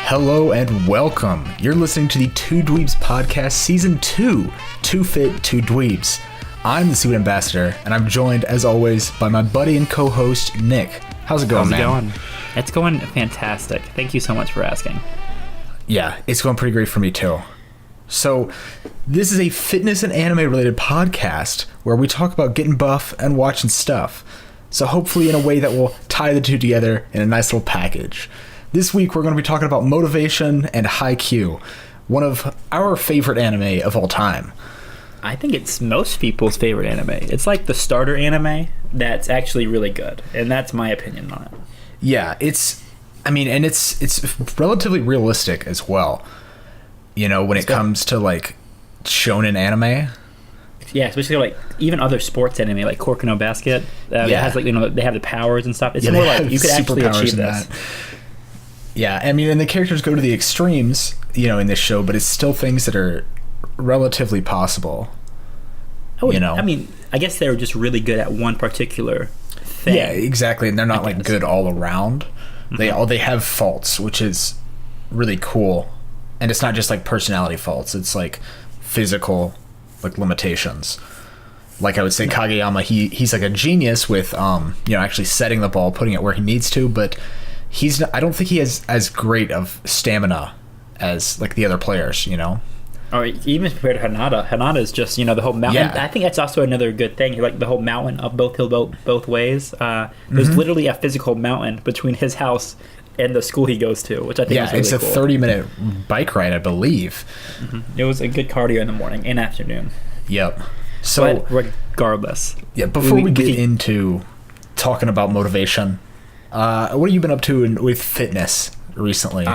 Hello and welcome. You're listening to the 2DWeebs podcast, season 2, Too Fit, 2DWeebs. I'm the student ambassador, and I'm joined, as always, by my buddy and co-host, Nick. How's it going, man? How's it going? It's going fantastic. Thank you so much for asking. Yeah, it's going pretty great for me, too. So, this is a fitness and anime-related podcast where we talk about getting buff and watching stuff. So hopefully in a way that will tie the two together in a nice little package. This week, we're going to be talking about motivation and Haikyu, one of our favorite anime of all time. I think it's most people's favorite anime. It's like the starter anime that's actually really good, and that's my opinion on it. Yeah, it's relatively realistic as well. You know, when it comes to like shonen anime. Yeah, especially like even other sports anime like Cork No Basket. It has like, you know, they have the powers and stuff. It's more like you could actually achieve this. Yeah, I mean, and the characters go to the extremes, you know, in this show, but it's still things that are relatively possible. Oh, you know, I mean, I guess they're just really good at one particular thing. Yeah, exactly, and they're not like good all around. Mm-hmm. They have faults, which is really cool, and it's not just like personality faults. It's like physical, like limitations. Like I would say, Kageyama, he's like a genius with you know, actually setting the ball, putting it where he needs to, but I don't think he has as great of stamina as like the other players, you know. Or even compared to Hanada is just, you know, the whole mountain. Yeah. I think that's also another good thing. Like the whole mountain up both hill both ways. There's literally a physical mountain between his house and the school he goes to, which I think is really it's a cool. 30-minute bike ride, I believe. It was a good cardio in the morning and afternoon. Yep. So but regardless, yeah. Before we get into talking about motivation, what have you been up to with fitness recently?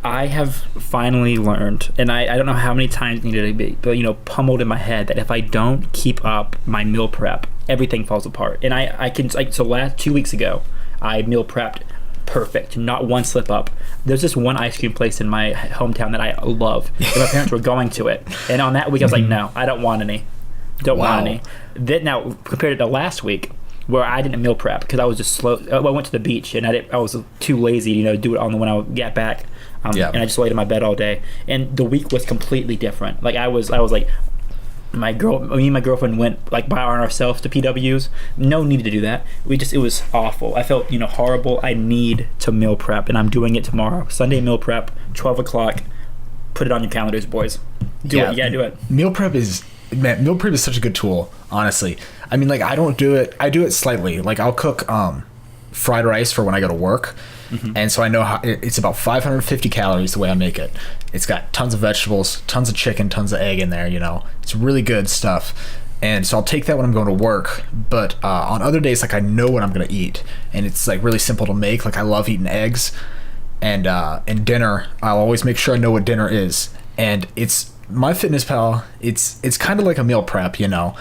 I have finally learned, and I don't know how many times needed to be, but, you know, pummeled in my head that if I don't keep up my meal prep, everything falls apart. And I can, like, so last 2 weeks ago, I meal prepped perfect, not one slip up. There's this one ice cream place in my hometown that I love, and my parents were going to it. And on that week, I was like, no, I don't want any. Don't want any. Then now, compared it to last week, where I didn't meal prep because I was just slow. I went to the beach and I was too lazy to, you know, do it when I get back. And I just laid in my bed all day. And the week was completely different. Like I was like, me and my girlfriend went like by ourselves to PWs. No need to do that. It was awful. I felt, you know, horrible. I need to meal prep, and I'm doing it tomorrow. Sunday meal prep, 12 o'clock. Put it on your calendars, boys. Do it. You gotta do it. Meal prep is such a good tool, honestly. I mean, like, I don't do it. I do it slightly. Like, I'll cook fried rice for when I go to work. And so I know how it's about 550 calories the way I make it. It's got tons of vegetables, tons of chicken, tons of egg in there, you know. It's really good stuff. And so I'll take that when I'm going to work. But on other days, like, I know what I'm going to eat. And it's, like, really simple to make. Like, I love eating eggs. And dinner, I'll always make sure I know what dinner is. And it's MyFitnessPal, it's kind of like a meal prep, you know.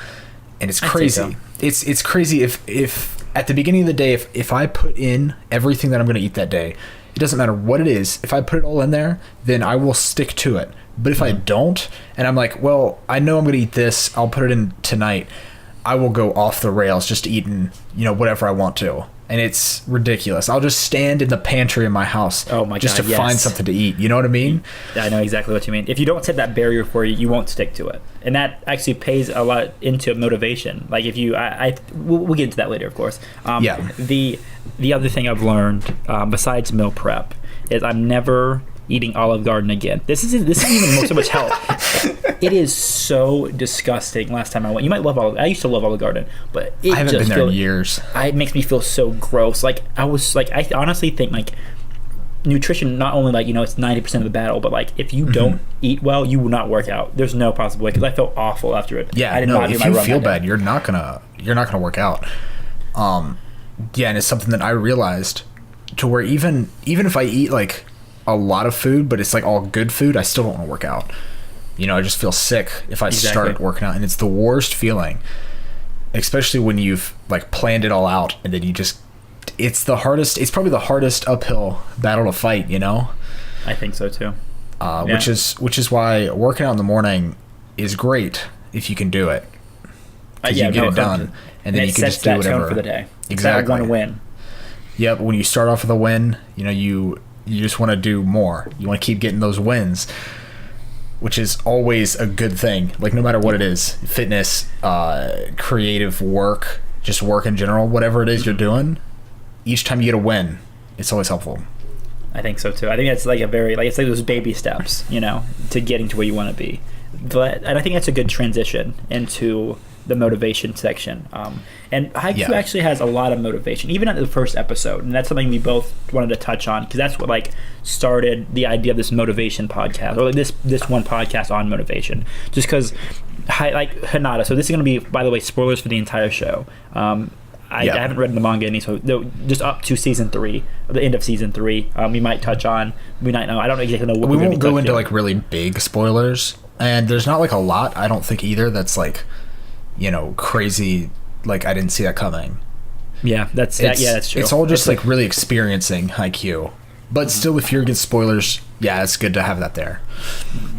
And it's crazy. It's crazy if at the beginning of the day, if I put in everything that I'm going to eat that day, it doesn't matter what it is. If I put it all in there, then I will stick to it. But if I don't, and I'm like, well, I know I'm going to eat this, I'll put it in tonight, I will go off the rails just eating, you know, whatever I want to. And it's ridiculous. I'll just stand in the pantry in my house just to find something to eat. You know what I mean? I know exactly what you mean. If you don't set that barrier for you, you won't stick to it. And that actually pays a lot into motivation. Like if you, we'll get into that later, of course. The other thing I've learned, besides meal prep, is I'm never eating Olive Garden again. This isn't even so much health. It is so disgusting. Last time I went, you might love I used to love Olive Garden, but I haven't been there in years. It makes me feel so gross. Like I honestly think like nutrition, not only like, you know, it's 90% of the battle, but like if you don't eat well, you will not work out. There's no possible way, because I felt awful after it. Yeah, if you feel bad, you're not gonna work out. And it's something that I realized, to where even if I eat like a lot of food, but it's like all good food, I still don't want to work out. You know, I just feel sick if I start working out, and it's the worst feeling, especially when you've like planned it all out, and then it's probably the hardest uphill battle to fight, you know? I think so too. Which is why working out in the morning is great if you can do it. You get it done. and then you can just do that whatever tone for the day. Exactly. Want to win. Yep. When you start off with a win, you just want to do more. You want to keep getting those wins, which is always a good thing. Like, no matter what it is, fitness, creative work, just work in general, whatever it is you're doing, each time you get a win, it's always helpful. I think so too. I think that's like it's like those baby steps, to getting to where you want to be. And I think that's a good transition into the motivation section. And Haikyu actually has a lot of motivation, even at the first episode, and that's something we both wanted to touch on, because that's what started the idea of this motivation podcast, or this one podcast on motivation. Just because, Hinata. So this is going to be, by the way, spoilers for the entire show. I haven't read the manga any, so just up to season 3, the end of season 3. We might touch on. We might know. I don't exactly know what we won't go into really big spoilers, and there's not a lot. I don't think either. That's crazy. I didn't see that coming. Yeah, that's true. It's all just really experiencing Haikyu, but still, if you're against spoilers, it's good to have that there.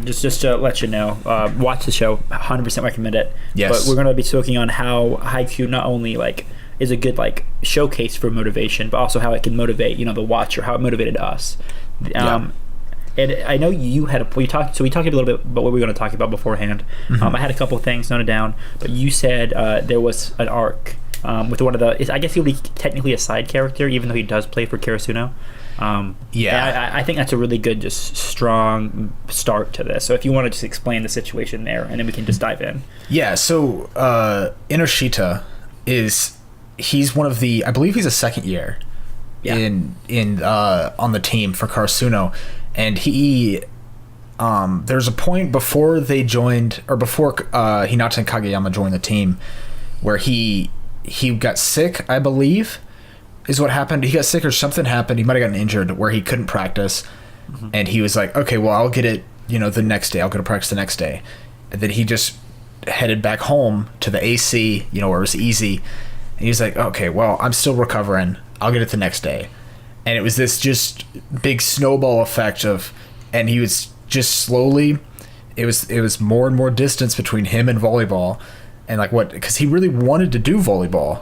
Just to let you know, watch the show. 100% recommend it. Yes. But we're going to be talking on how Haikyu not only is a good showcase for motivation, but also how it can motivate the watcher, how it motivated us. And I know we talked a little bit about what we were going to talk about beforehand. I had a couple of things noted down, but you said there was an arc with one of the. I guess he would be technically a side character, even though he does play for Karasuno. I think that's a really good, just strong start to this. So if you want to just explain the situation there, and then we can just dive in. Yeah. So Inoshita he's one of the. I believe he's a second year in on the team for Karasuno. And he, there's a point before they joined, or before Hinata and Kageyama joined the team, where he got sick, I believe, is what happened. He got sick or something happened. He might have gotten injured where he couldn't practice. And he was like, okay, well, I'll get it, the next day. I'll go to practice the next day. And then he just headed back home to the AC, where it was easy. And he was like, okay, well, I'm still recovering. I'll get it the next day. And it was this just big snowball effect and he was just slowly, it was more and more distance between him and volleyball, and because he really wanted to do volleyball,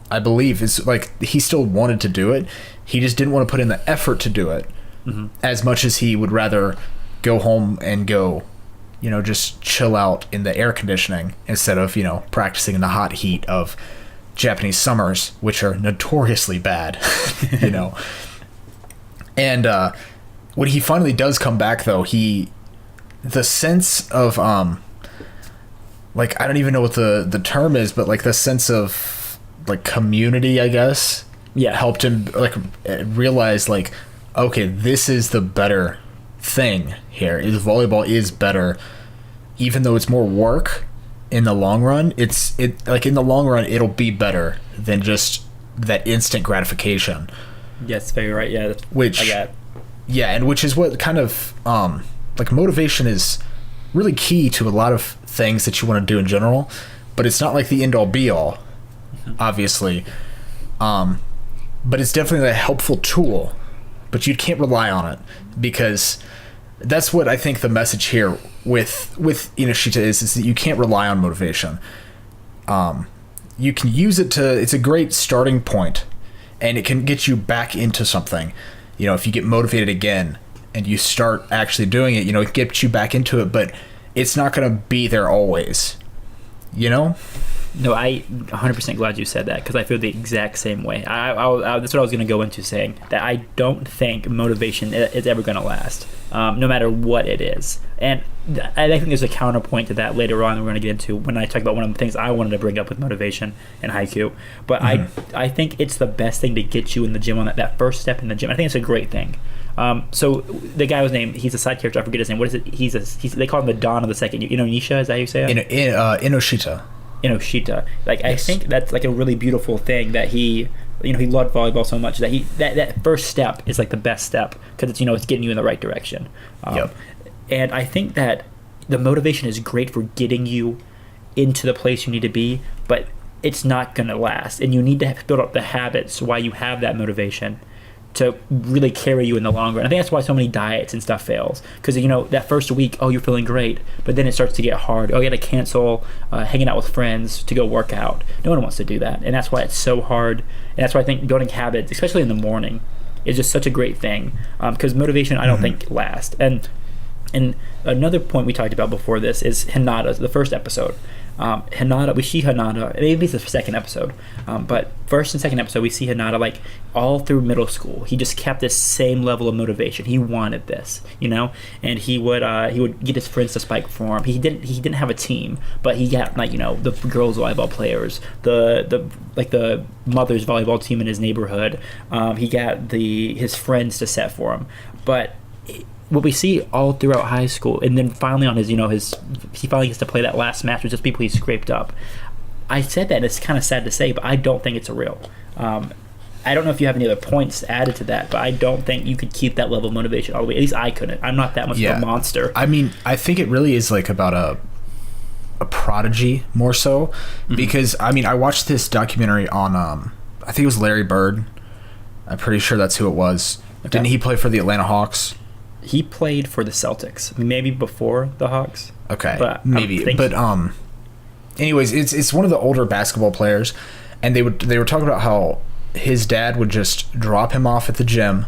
I believe. Is he still wanted to do it, he just didn't want to put in the effort to do it as much as he would rather go home and go, just chill out in the air conditioning instead of, practicing in the hot heat of Japanese summers, which are notoriously bad, And when he finally does come back, though, the sense of I don't even know what the term is, but the sense of community, I guess, helped him realize okay, this is the better thing here. Volleyball is better, even though it's more work. In the long run, in the long run, it'll be better than just that instant gratification. Yes, very right. Yeah, which is what kind of motivation is really key to a lot of things that you want to do in general, but it's not the end all be all, obviously. But it's definitely a helpful tool, but you can't rely on it, because that's what I think the message here with Inoshita is that you can't rely on motivation. You can use it it's a great starting point, and it can get you back into something. If you get motivated again and you start actually doing it, it gets you back into it, but it's not going to be there always. No, I 100% glad you said that, because I feel the exact same way. That's what I was going to go into, saying that I don't think motivation is ever going to last, no matter what it is. And I think there's a counterpoint to that later on that we're going to get into when I talk about one of the things I wanted to bring up with motivation and Haikyu. But I think it's the best thing to get you in the gym on that first step in the gym. I think it's a great thing. So the guy was named, he's a side character, I forget his name. What is it? They call him the Don of the Second. Nisha, is that how you say it? Inoshita. Inoshita. Yes. I think that's a really beautiful thing that he loved volleyball so much that that first step is the best step, because it's it's getting you in the right direction. And I think that the motivation is great for getting you into the place you need to be, but it's not going to last, and you need to build up the habits while you have that motivation to really carry you in the long run. I think that's why so many diets and stuff fails, because that first week, oh, you're feeling great, but then it starts to get hard. Oh, you got to cancel hanging out with friends to go work out. No one wants to do that, and that's why it's so hard. And that's why I think building habits, especially in the morning, is just such a great thing, because motivation I don't think lasts. And another point we talked about before this is Hinata, the first episode. Hinata, we see Hinata, maybe it's the second episode, but first and second episode we see Hinata like all through middle school. He just kept this same level of motivation. He wanted this, and he would get his friends to spike for him. He didn't have a team, but he got the girls volleyball players, the mother's volleyball team in his neighborhood. He got his friends to set for him, but what we see all throughout high school, and then finally on he finally gets to play that last match with just people he scraped up. I said that, and it's kind of sad to say, but I don't think it's real. I don't know if you have any other points added to that, but I don't think you could keep that level of motivation all the way. At least I couldn't. I'm not that much of a monster. I mean, I think it really is like about a prodigy more so, because I mean, I watched this documentary on I think it was Larry Bird. I'm pretty sure that's who it was. Okay. Didn't he play for the Atlanta Hawks? He played for the Celtics, maybe before the Hawks. Okay, but maybe. But anyways, it's one of the older basketball players, and they were talking about how his dad would just drop him off at the gym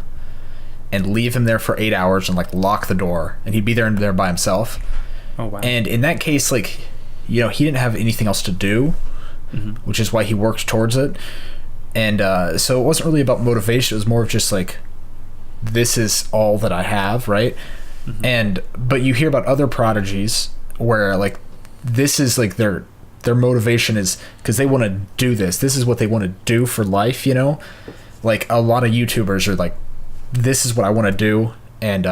and leave him there for 8 hours and like lock the door, and he'd be there by himself. Oh wow! And in that case, like he didn't have anything else to do, which is why he worked towards it. And so it wasn't really about motivation. It was more of just like, this is all that I have, right? But you hear about other prodigies where like this is like their motivation is because they want to do this. This is what they want to do for life, Like a lot of YouTubers are like, this is what I want to do, and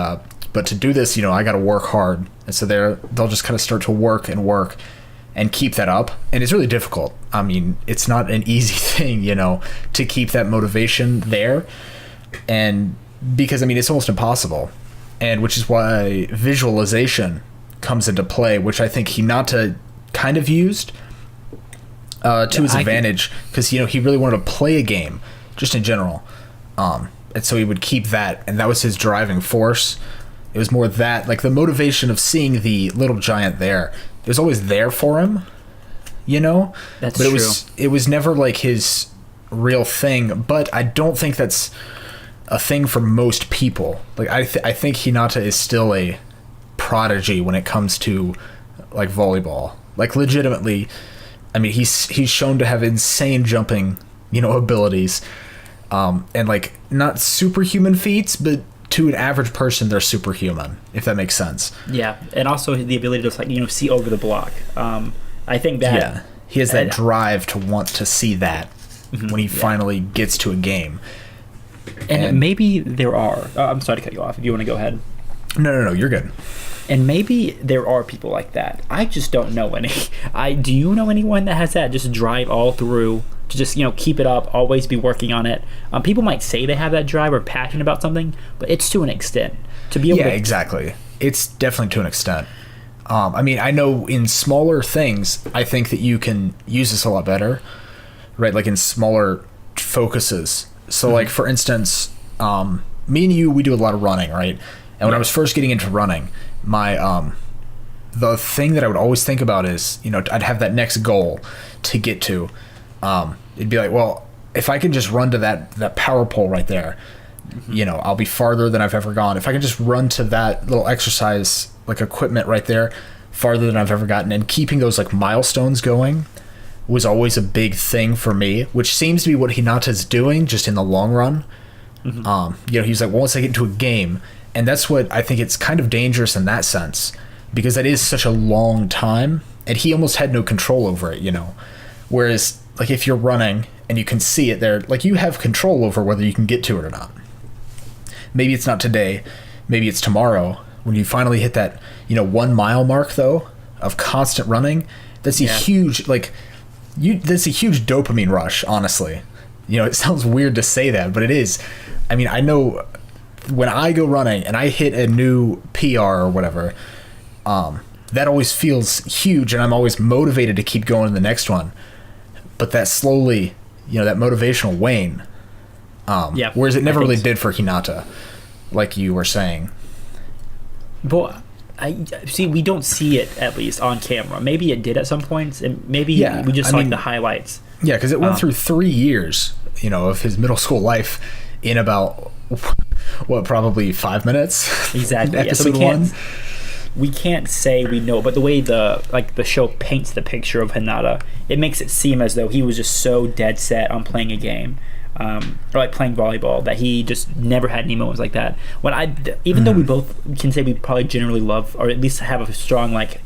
but to do this, I got to work hard, and so they'll just kind of start to work and keep that up, and it's really difficult. I mean, it's not an easy thing, to keep that motivation there, and because I mean it's almost impossible, and which is why visualization comes into play, which I think Hinata kind of used to his advantage, because he really wanted to play a game just in general, and so he would keep that, and that was his driving force. It was more that, like the motivation of seeing the little giant there, it was always there for him, That's but true. It was never like his real thing. But I don't think that's a thing for most people. Like I think Hinata is still a prodigy when it comes to like volleyball. Like legitimately, I mean he's shown to have insane jumping, abilities, and like not superhuman feats, but to an average person they're superhuman, if that makes sense. Yeah, and also the ability to see over the block. I think that he has that drive to want to see that when he finally gets to a game. And maybe there are. I'm sorry to cut you off. If you want to go ahead. No, you're good. And maybe there are people like that. I just don't know any. Do you know anyone that has that just drive all through to just keep it up, always be working on it? People might say they have that drive or passionate about something, but it's to an extent. To be able to, exactly. It's definitely to an extent. I mean, I know in smaller things, I think that you can use this a lot better, right? Like in smaller focuses. So like for instance, me and you, we do a lot of running, right? And when I was first getting into running, my the thing that I would always think about is, I'd have that next goal to get to. It'd be like, well, if I can just run to that power pole right there, I'll be farther than I've ever gone. If I can just run to that little exercise like equipment right there, farther than I've ever gotten. And keeping those like milestones going was always a big thing for me, which seems to be what Hinata's doing just in the long run. He's like, well, once I get into a game, and that's what I think it's kind of dangerous in that sense, because that is such a long time, and he almost had no control over it, Whereas like if you're running and you can see it there, like you have control over whether you can get to it or not. Maybe it's not today, maybe it's tomorrow when you finally hit that 1 mile mark though of constant running. That's a huge that's a huge dopamine rush, honestly. It sounds weird to say that, but it is. I mean, I know when I go running and I hit a new PR or whatever, that always feels huge, and I'm always motivated to keep going to the next one. But that slowly, that motivation will wane. Whereas it never really did for Hinata, like you were saying. Well, I see. We don't see it, at least on camera. Maybe it did at some points, and maybe we just saw like the highlights. Yeah, because it went through 3 years, of his middle school life in about probably 5 minutes. Exactly. Episode so 1. We can't say we know, but the way the show paints the picture of Hinata, it makes it seem as though he was just so dead set on playing a game. Or like playing volleyball, that he just never had any moments like that. Even though we both can say we probably generally love, or at least have a strong like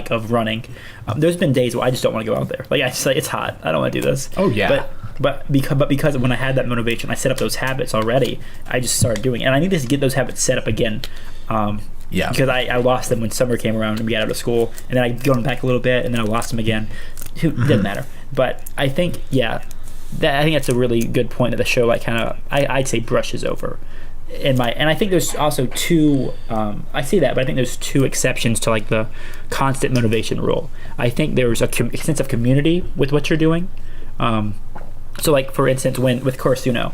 of running, there's been days where I just don't want to go out there. Like I just it's hot. I don't want to do this. Oh yeah. But because when I had that motivation, I set up those habits already. I just started doing it, and I need to get those habits set up again. Because I lost them when summer came around and we got out of school, and then I got them back a little bit, and then I lost them again. It doesn't matter. But I think I think that's a really good point that the show I'd say brushes over. And I think there's also two I see that, but I think there's two exceptions to like the constant motivation rule. I think there's a sense of community with what you're doing. So like for instance, with Kurasuno,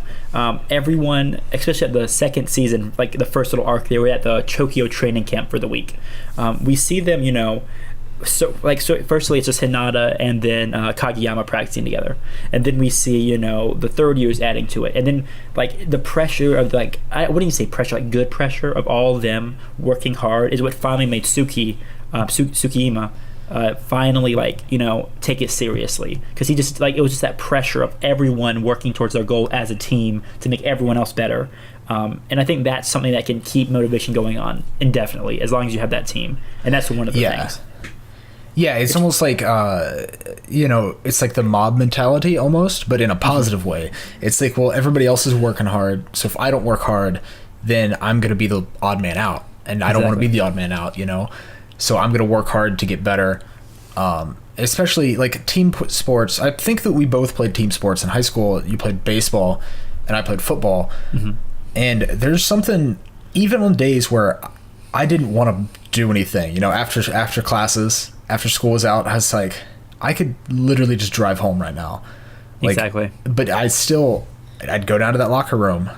everyone, especially at the second season, like the first little arc, they were at the Chokyo training camp for the week. We see them, So firstly it's just Hinata and then Kageyama practicing together, and then we see the third years adding to it, and then like the pressure of like I wouldn't even say pressure, like good pressure of all of them working hard is what finally made Tsukiyama finally take it seriously, because he just it was just that pressure of everyone working towards their goal as a team to make everyone else better. And I think that's something that can keep motivation going on indefinitely as long as you have that team, and that's one of the things. Yeah, it's almost like, it's like the mob mentality almost, but in a positive way. It's like, well, everybody else is working hard, so if I don't work hard, then I'm going to be the odd man out, and I don't want to be the odd man out, So I'm going to work hard to get better, especially like team sports. I think that we both played team sports in high school. You played baseball, and I played football. Mm-hmm. And there's something, even on days where I didn't want to do anything, after classes, after school was out, I was like, I could literally just drive home right now. Exactly. But I'd go down to that locker room,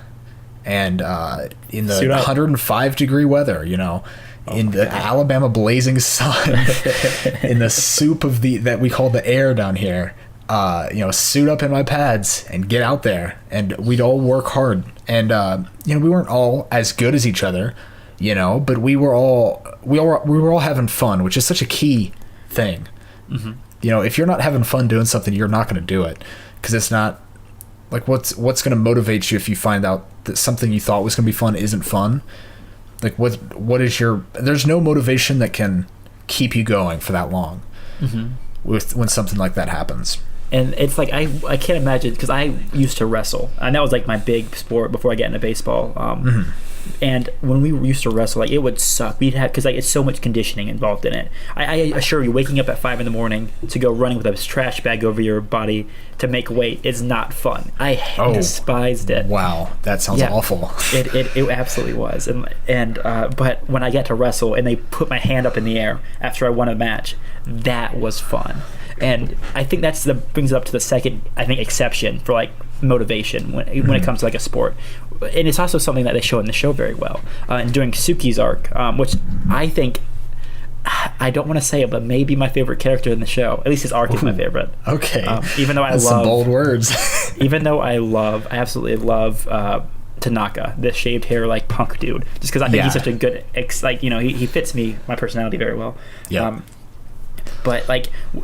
and in the 105 degree weather, in the Alabama blazing sun, in the soup of that we call the air down here, suit up in my pads and get out there, and we'd all work hard. And we weren't all as good as each other, but we were all having fun, which is such a key thing. Mm-hmm. If you're not having fun doing something, you're not going to do it, because it's not like what's going to motivate you if you find out that something you thought was going to be fun isn't fun. Like what is there's no motivation that can keep you going for that long. Mm-hmm. when something like that happens. And it's like I can't imagine, because I used to wrestle, and that was like my big sport before I got into baseball. And when we used to wrestle, it would suck. We'd have, because it's so much conditioning involved in it. I assure you, waking up at 5 a.m. to go running with a trash bag over your body to make weight is not fun. I despised it. Wow, that sounds awful. It absolutely was. And but when I got to wrestle and they put my hand up in the air after I won a match, that was fun. And I think brings it up to the second, exception for motivation when it comes to a sport. And it's also something that they show in the show very well. And during Suki's arc, which I think, I don't want to say it, but maybe my favorite character in the show. At least his arc is my favorite. Okay. Even though That's some bold words. even though I absolutely love Tanaka, this shaved hair punk dude, just because I think he's such a good he fits my personality very well. Yeah. But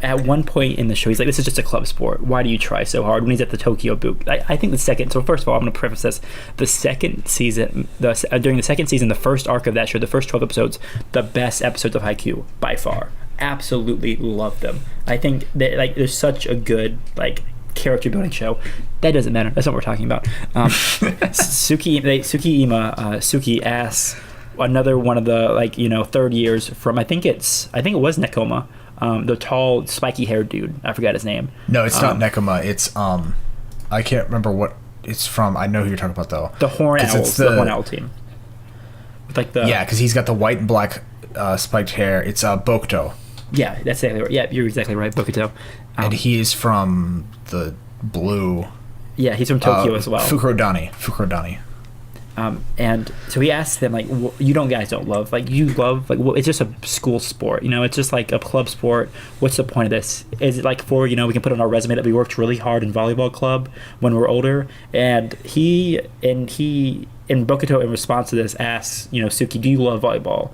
at one point in the show, he's like, "This is just a club sport. Why do you try so hard?" When he's at the Tokyo booth, I think the second. So first of all, I'm going to preface this: the second season, during the second season, the first arc of that show, the first 12 episodes, the best episodes of Haikyu by far. Absolutely love them. I think that there's such a good character building show. That doesn't matter. That's not what we're talking about. Suki asks another one of the third years from I think it was Nekoma. The tall, spiky-haired dude. I forgot his name. No, it's not Nekoma. It's I can't remember what it's from. I know who you're talking about though. The Horn Owls. The Horn Owl team. With because he's got the white and black spiked hair. It's Bokuto. Yeah, that's exactly right. Yeah, you're exactly right, Bokuto. And he is from the blue Yeah, he's from Tokyo as well. Fukurodani. And so he asked them, like, you guys don't love, like, you love, like, well, it's just a school sport, you know, it's just like a club sport. What's the point of this? Is it like for, you know, we can put on our resume that we worked really hard in volleyball club when we're older? And he in Bokuto, in response to this, asks, you know, Suki, do you love volleyball?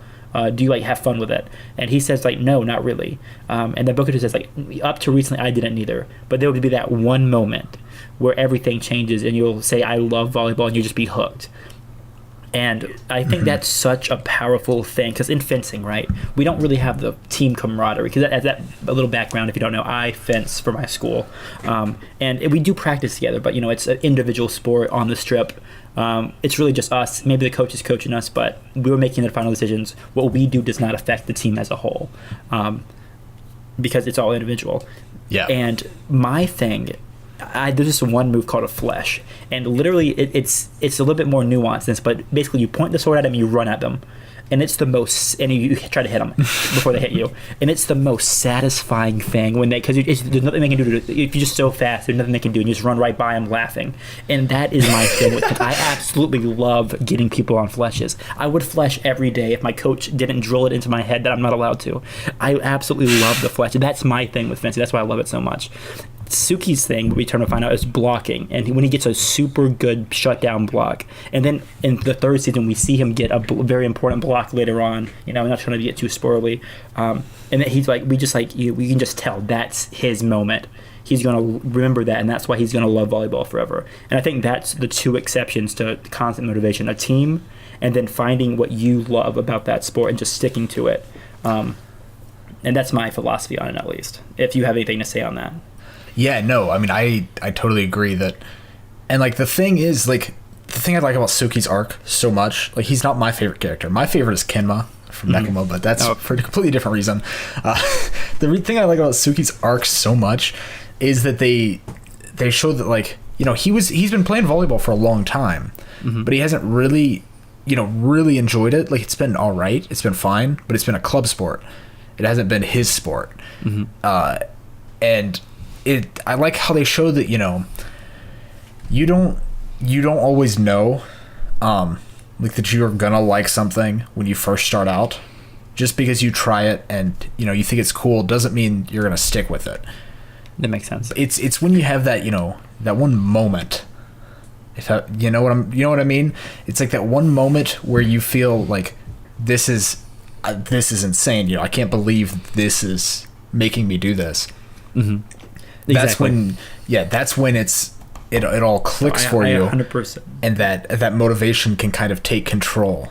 Do you like have fun with it? And he says, like, no, not really. And then Bokuto says, like, up to recently I didn't either, but there would be that one moment where everything changes and you'll say I love volleyball and you'll just be hooked. And I think that's such a powerful thing, because in fencing, right, we don't really have the team camaraderie. Because as a little background, if you don't know, I fence for my school, and we do practice together. But you know, it's an individual sport on the strip. It's really just us. Maybe the coach is coaching us, but we were making the final decisions. What we do does not affect the team as a whole, because it's all individual. Yeah. And my thing, there's this one move called a flesh, and literally it's a little bit more nuanced than this, but basically you point the sword at them, you run at them, and it's the most, and you try to hit them before they hit you, and it's the most satisfying thing when because there's nothing they can do if you're just so fast, there's nothing they can do, and you just run right by them laughing. And that is my thing with it. I absolutely love getting people on fleshes. I would flesh every day if my coach didn't drill it into my head that I'm not allowed to. I absolutely love the flesh. That's my thing with fencing. That's why I love it so much. Suki's thing, what we turn to find out, is blocking, and when he gets a super good shutdown block, and then in the third season we see him get a very important block later on. You know, I'm not trying to get too spoilery, and then he's like, we can just tell that's his moment. He's going to remember that, and that's why he's going to love volleyball forever. And I think that's the two exceptions to constant motivation: a team, and then finding what you love about that sport and just sticking to it. And that's my philosophy on it, at least. If you have anything to say on that. Yeah, no, I mean, I totally agree that, and like the thing is, like, the thing I like about Suki's arc so much, like, he's not my favorite character. My favorite is Kenma from Nekoma, but that's for a completely different reason. The thing I like about Suki's arc so much is that they show that, like, you know, he's been playing volleyball for a long time, but he hasn't really, you know, really enjoyed it. Like, it's been all right, it's been fine, but it's been a club sport. It hasn't been his sport. And I like how they show that, you know, you don't always know, like, that you're gonna like something when you first start out. Just because you try it and, you know, you think it's cool doesn't mean you're gonna stick with it. That makes sense. It's when you have that, you know, that one moment. You know what I mean? It's like that one moment where you feel like this is insane. You know, I can't believe this is making me do this. That's when it all clicks for you, 100%. and that motivation can kind of take control,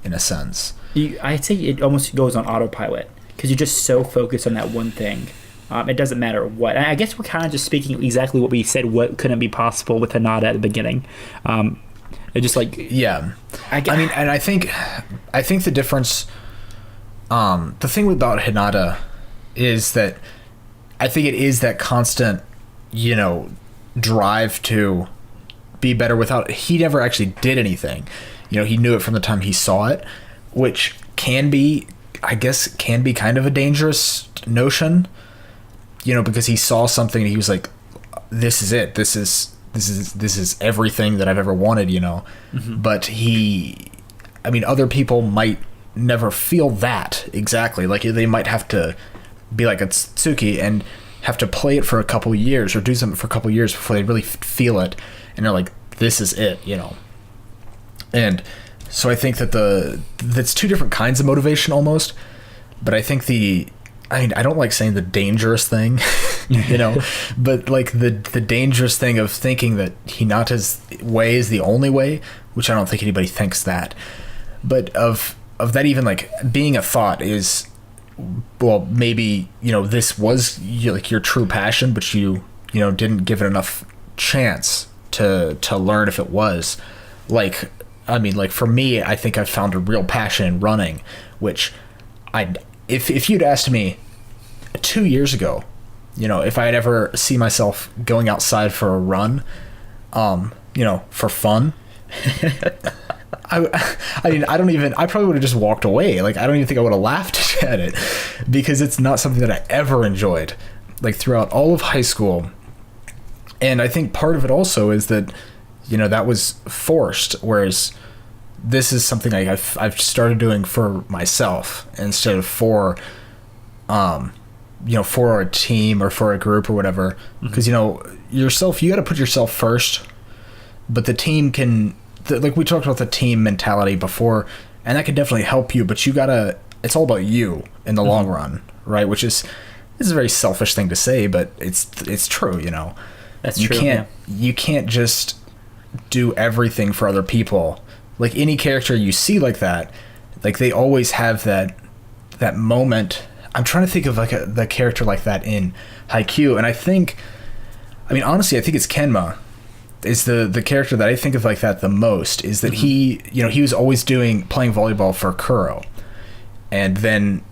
in a sense. I'd say it almost goes on autopilot because you're just so focused on that one thing. It doesn't matter what. And I guess we're kind of just speaking exactly what we said. What couldn't be possible with Hinata at the beginning? It just like I mean, and I think the difference. The thing about Hinata is that. I think it is that constant, you know, drive to be better without. He never actually did anything. You know, he knew it from the time he saw it, which can be kind of a dangerous notion, you know, because he saw something and he was like, this is it. This is everything that I've ever wanted, you know. But other people might never feel that exactly. Like, they might have to be like a Tsuki and have to play it for a couple years or do something for a couple years before they really feel it, and they're like, this is it, you know. And so I think that that's two different kinds of motivation almost, but I think I don't like saying the dangerous thing, you know, but like the dangerous thing of thinking that Hinata's way is the only way, which I don't think anybody thinks that, but of that even like being a thought is, well, maybe, you know, this was like your true passion, but you know, didn't give it enough chance to learn if it was. Like, I mean, like, for me, I think I've found a real passion in running, which if you'd asked me 2 years ago, you know, if I'd ever see myself going outside for a run, you know, for fun, I probably would have just walked away. Like, I don't even think I would have laughed at it, because it's not something that I ever enjoyed. Like, throughout all of high school, And I think part of it also is that, that was forced, whereas this is something I've started doing for myself instead of for a team or for a group or whatever. Because yourself, you got to put yourself first, but the team can, like we talked about the team mentality before, and that can definitely help you, but it's all about you in the long run, right? Which is a very selfish thing to say, but it's true. That's true. You can't just do everything for other people. Like any character you see like that, like they always have that moment. I'm trying to think of like the character like that in Haikyu, and honestly, I think it's Kenma is the character that I think of like that the most. Is that he was always playing volleyball for Kuro, and then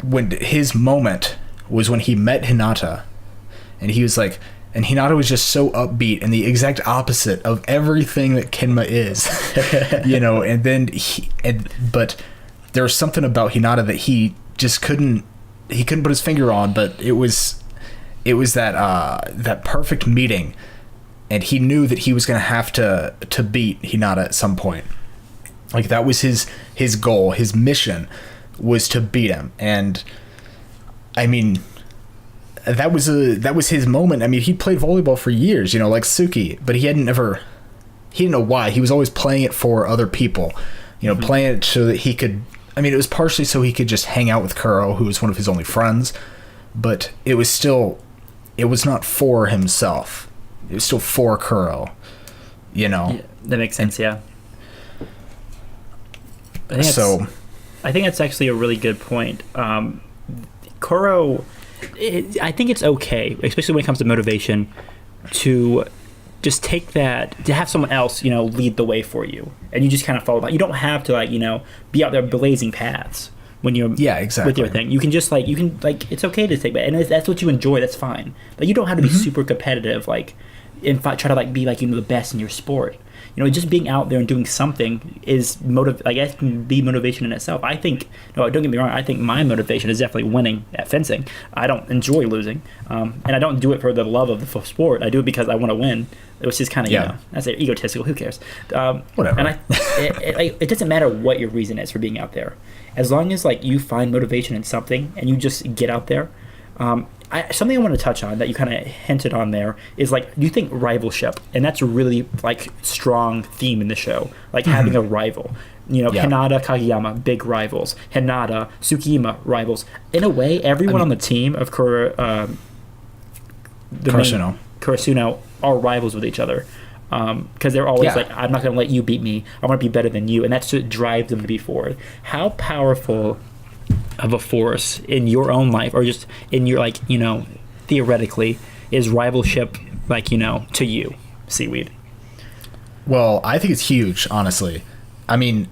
when his moment was when he met Hinata, and he was like. And Hinata was just so upbeat and the exact opposite of everything that Kenma is, and then but there was something about Hinata that he just couldn't put his finger on, but it was that perfect meeting, and he knew that he was going to have to beat Hinata at some point. Like that was his goal, his mission was to beat him. And I mean, that was his moment. I mean, he played volleyball for years, like Suki, but he didn't know why. He was always playing it for other people, playing it so that he could. I mean, it was partially so he could just hang out with Kuro, who was one of his only friends, but it was not for himself. It was still for Kuro, Yeah, that makes sense. Yeah. I think that's actually a really good point. Kuro. I think it's okay, especially when it comes to motivation, to just take that, to have someone else, lead the way for you, and you just kind of follow that. You don't have to be out there blazing paths when you're with your thing. You can just it's okay to take that, and if that's what you enjoy, that's fine. But you don't have to be super competitive, and try to be the best in your sport. Just being out there and doing something is can be motivation in itself. I think, don't get me wrong, I think my motivation is definitely winning at fencing. I don't enjoy losing, and I don't do it for the love of the sport. I do it because I want to win, which is kind of, that's egotistical. Who cares? Whatever. And it doesn't matter what your reason is for being out there. As long as you find motivation in something and you just get out there. Something I want to touch on that you kind of hinted on there is do you think rivalship, and that's a really strong theme in the show, having a rival. Hinata, Kageyama, big rivals. Hinata, Tsukiyama, rivals. In a way, everyone on the team of Karasuno are rivals with each other. Because they're always I'm not going to let you beat me. I want to be better than you, and that's what drives them to be forward. How powerful of a force in your own life, or just in your theoretically, is rivalship to you, Seaweed? Well, I think it's huge, honestly. I mean,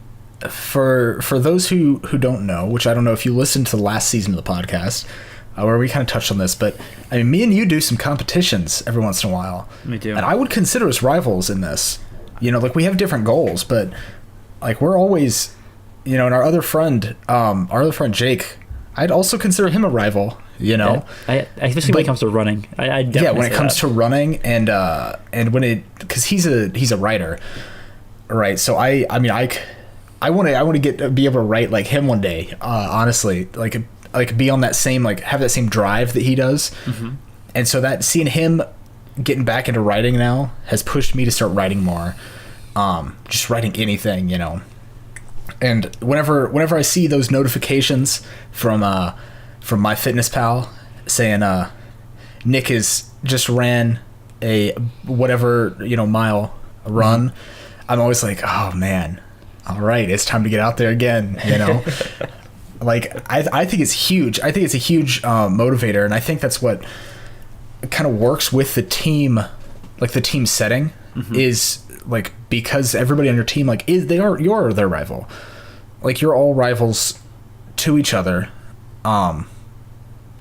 for those who don't know, which I don't know if you listened to the last season of the podcast, where we kind of touched on this, but I mean, me and you do some competitions every once in a while. We do. And I would consider us rivals in this. We have different goals, but we're always, and our other friend Jake, I'd also consider him a rival, Yeah, especially when it comes to running. I definitely when it comes to running and because he's a writer, right? So I want to be able to write like him one day. Honestly, be on that same have that same drive that he does. And so that seeing him getting back into writing now has pushed me to start writing more. Just writing anything, And whenever I see those notifications from MyFitnessPal saying Nick has just ran a whatever mile run, I'm always like, oh man, all right, it's time to get out there again. I think it's huge. I think it's a huge motivator, and I think that's what kind of works with the team, the team setting is. Because everybody on your team you're their rival, you're all rivals to each other, but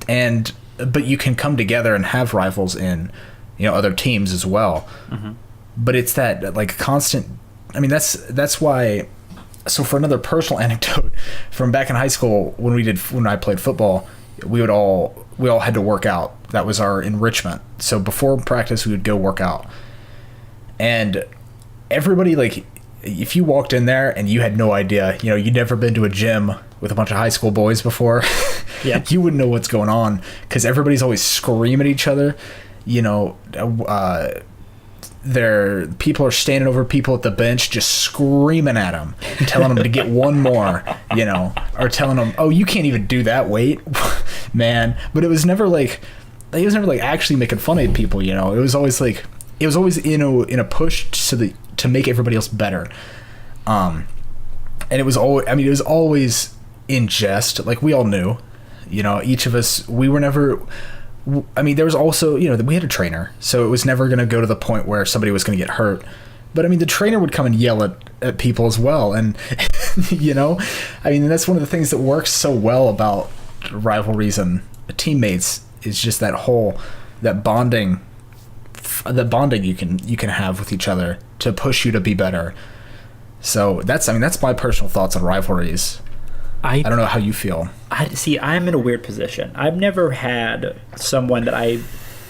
you can come together and have rivals in other teams as well. But it's that constant. I mean, that's why. So for another personal anecdote from back in high school, when I played football, we would all we all had to work out. That was our enrichment. So before practice, we would go work out. And everybody, like, if you walked in there and you had no idea, you know, you'd never been to a gym with a bunch of high school boys before, yeah, you wouldn't know what's going on because everybody's always screaming at each other. You know, people are standing over people at the bench just screaming at them, telling them to get one more, you know, or telling them, oh, you can't even do that weight, man. But it was never like actually making fun of people, you know. It was always in a push to make everybody else better. And it was always in jest. Like, we all knew, you know, each of us, we were never, I mean, there was also, you know, we had a trainer, so it was never going to go to the point where somebody was going to get hurt. But I mean, the trainer would come and yell at people as well. And, you know, I mean, that's one of the things that works so well about rivalries and teammates is just that bonding you can have with each other to push you to be better. So that's my personal thoughts on rivalries. I don't know how you feel. I'm in a weird position. I've never had someone that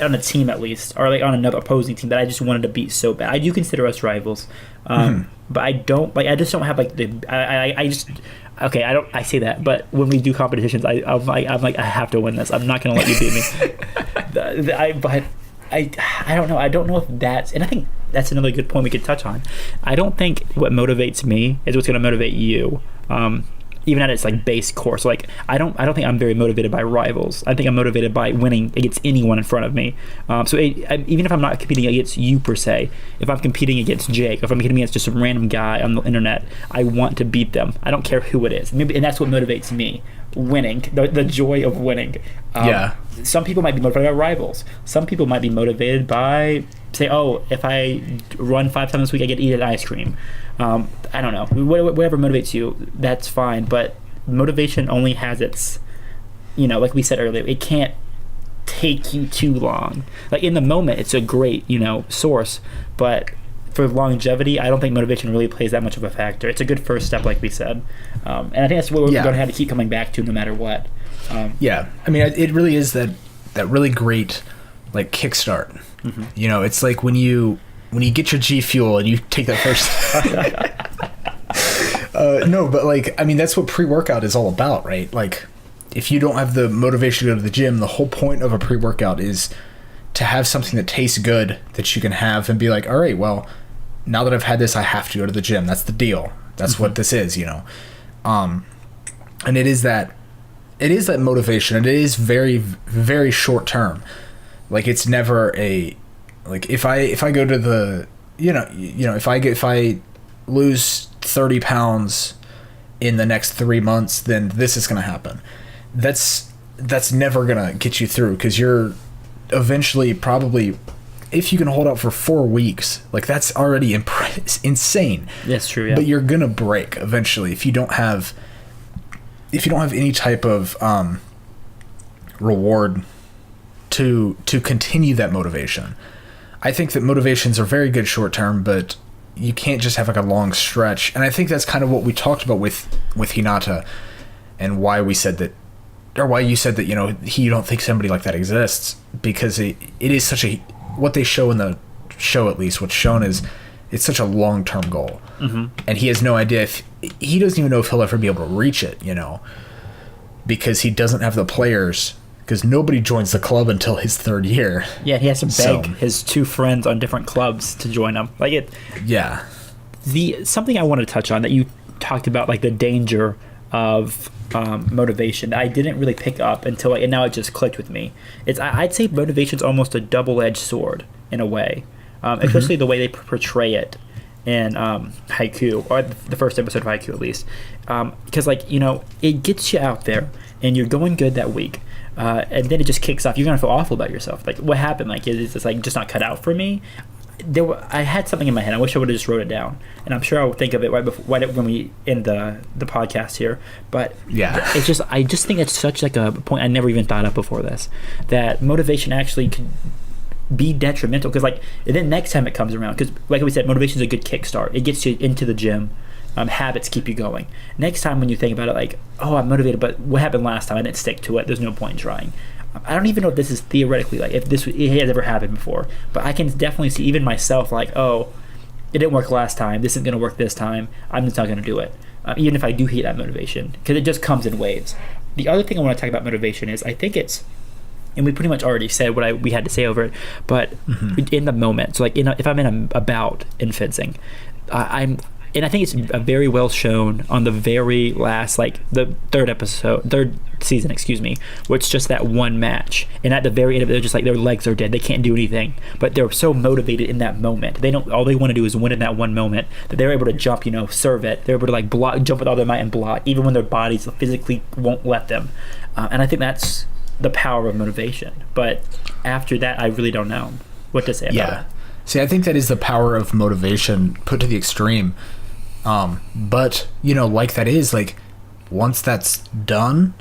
on a team at least, or like on another opposing team that I just wanted to beat so bad. I do consider us rivals, but I just don't have like I say that, but when we do competitions, I'm like I have to win this. I'm not going to let you beat me. I don't know. I don't know if that's, and I think that's another good point we could touch on. I don't think what motivates me is what's going to motivate you. Even at its like base core. So like I don't think I'm very motivated by rivals. I think I'm motivated by winning against anyone in front of me. Even if I'm not competing against you per se, if I'm competing against Jake, if I'm competing against just some random guy on the internet, I want to beat them. I don't care who it is. Maybe, and that's what motivates me. Winning, the joy of winning. Some people might be motivated by rivals. Some people might be motivated by, say, oh, if I run 5 times this week, I get to eat an ice cream. I don't know. Whatever motivates you, that's fine. But motivation only has its, you know, like we said earlier, it can't take you too long. Like in the moment, it's a great, you know, source. But for longevity, I don't think motivation really plays that much of a factor. It's a good first step, like we said. And I think that's what we're going to have to keep coming back to no matter what. I mean, it really is that really great, like, kickstart. Mm-hmm. You know, it's like when you get your G Fuel and you take that first no, but like, I mean, that's what pre-workout is all about, right? Like, if you don't have the motivation to go to the gym, the whole point of a pre-workout is to have something that tastes good that you can have and be like, all right, well, now that I've had this, I have to go to the gym. That's the deal. That's what this is, you know. And it is that motivation, and it is very, very short term. Like, it's never like if I go to the, you know, if I lose 30 pounds in the next 3 months, then this is going to happen. That's never going to get you through, because you're eventually probably, if you can hold out for 4 weeks, like, that's already insane. That's true, yeah. But you're going to break eventually if you don't have any type of reward to continue that motivation. I think that motivations are very good short term, but you can't just have like a long stretch. And I think that's kind of what we talked about with Hinata, and why we said that, or why you said that, you know, you don't think somebody like that exists, because it is such a, what they show in the show, at least what's shown, is it's such a long-term goal. Mm-hmm. And he has no idea he doesn't even know if he'll ever be able to reach it, you know, because he doesn't have the players, because nobody joins the club until his 3rd year. Yeah, he has to beg his 2 friends on different clubs to join him. Like, it. Yeah. Something I wanted to touch on that you talked about, like the danger of motivation, I didn't really pick up until, and now it just clicked with me. I'd say motivation's almost a double-edged sword in a way, especially the way they portray it in Haikyu, or the first episode of Haikyu at least, because, like, you know, it gets you out there and you're going good that week. And then it just kicks off. You're gonna feel awful about yourself. Like, what happened? Like, is this like just not cut out for me? I had something in my head. I wish I would have just wrote it down, and I'm sure I will think of it right when we end the podcast here. But yeah, it's just, I just think it's such like a point I never even thought of before this, that motivation actually could be detrimental, because like, and then next time it comes around, because like we said, motivation is a good kickstart. It gets you into the gym. Habits keep you going. Next time when you think about it, like, oh, I'm motivated, but what happened last time? I didn't stick to it. There's no point in trying. I don't even know if this is theoretically like if this it has ever happened before, but I can definitely see even myself like, oh, it didn't work last time. This isn't going to work this time. I'm just not going to do it, even if I do hate that motivation, because it just comes in waves. The other thing I want to talk about motivation is I think it's, and we pretty much already said what we had to say over it, but in the moment. So like if I'm in a bout in fencing, and I think it's very well shown on the very last, like the third season, where it's just that one match, and at the very end of it, they're just like their legs are dead, they can't do anything, but they're so motivated in that moment. All they want to do is win in that one moment, that they're able to jump, serve it. They're able to like block, jump with all their might and block, even when their bodies physically won't let them. And I think that's the power of motivation. But after that, I really don't know what to say about it. See, I think that is the power of motivation put to the extreme. But like that is like once that's done,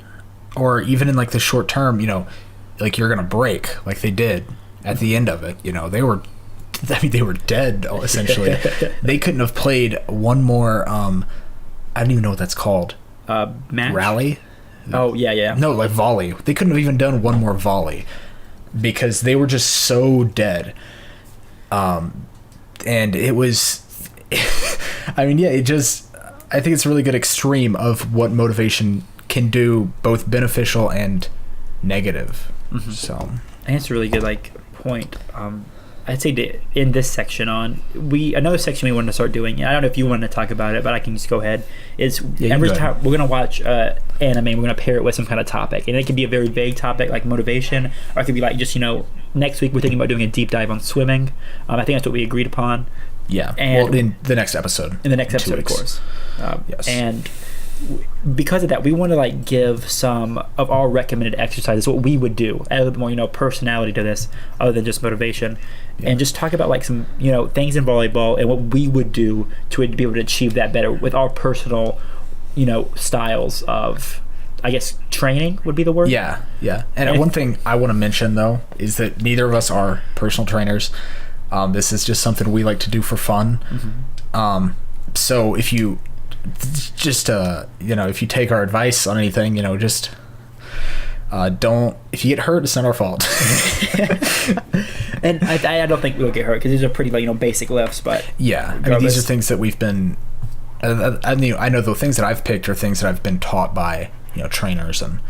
or even in like the short term, like you're gonna break like they did at the end of it. They were dead essentially. They couldn't have played one more I don't even know what that's called, match? Rally. Oh yeah No, like volley. They couldn't have even done one more volley because they were just so dead. And it was I mean, I think it's a really good extreme of what motivation can do, both beneficial and negative. So I think it's a really good point. I'd say in this section another section we wanted to start doing, and I don't know if you wanted to talk about it, but I can just go ahead, is every time we're going to watch anime, we're going to pair it with some kind of topic, and it can be a very vague topic like motivation, or it could be like just next week we're thinking about doing a deep dive on swimming. I think that's what we agreed upon. Yeah, and in the next episode. In the next episode, of course. Yes. And because of that, we want to give some of our recommended exercises, what we would do, add a little more, personality to this, other than just motivation, and just talk about some, things in volleyball and what we would do to be able to achieve that better with our personal, styles of, I guess, training would be the word. Yeah. And one thing I want to mention though is that neither of us are personal trainers. This is just something we like to do for fun. So if you just if you take our advice on anything, just don't, if you get hurt, it's not our fault. And I don't think we'll get hurt because these are pretty basic lifts, but I mean, these are things that we've been I know the things that I've picked are things that I've been taught by trainers and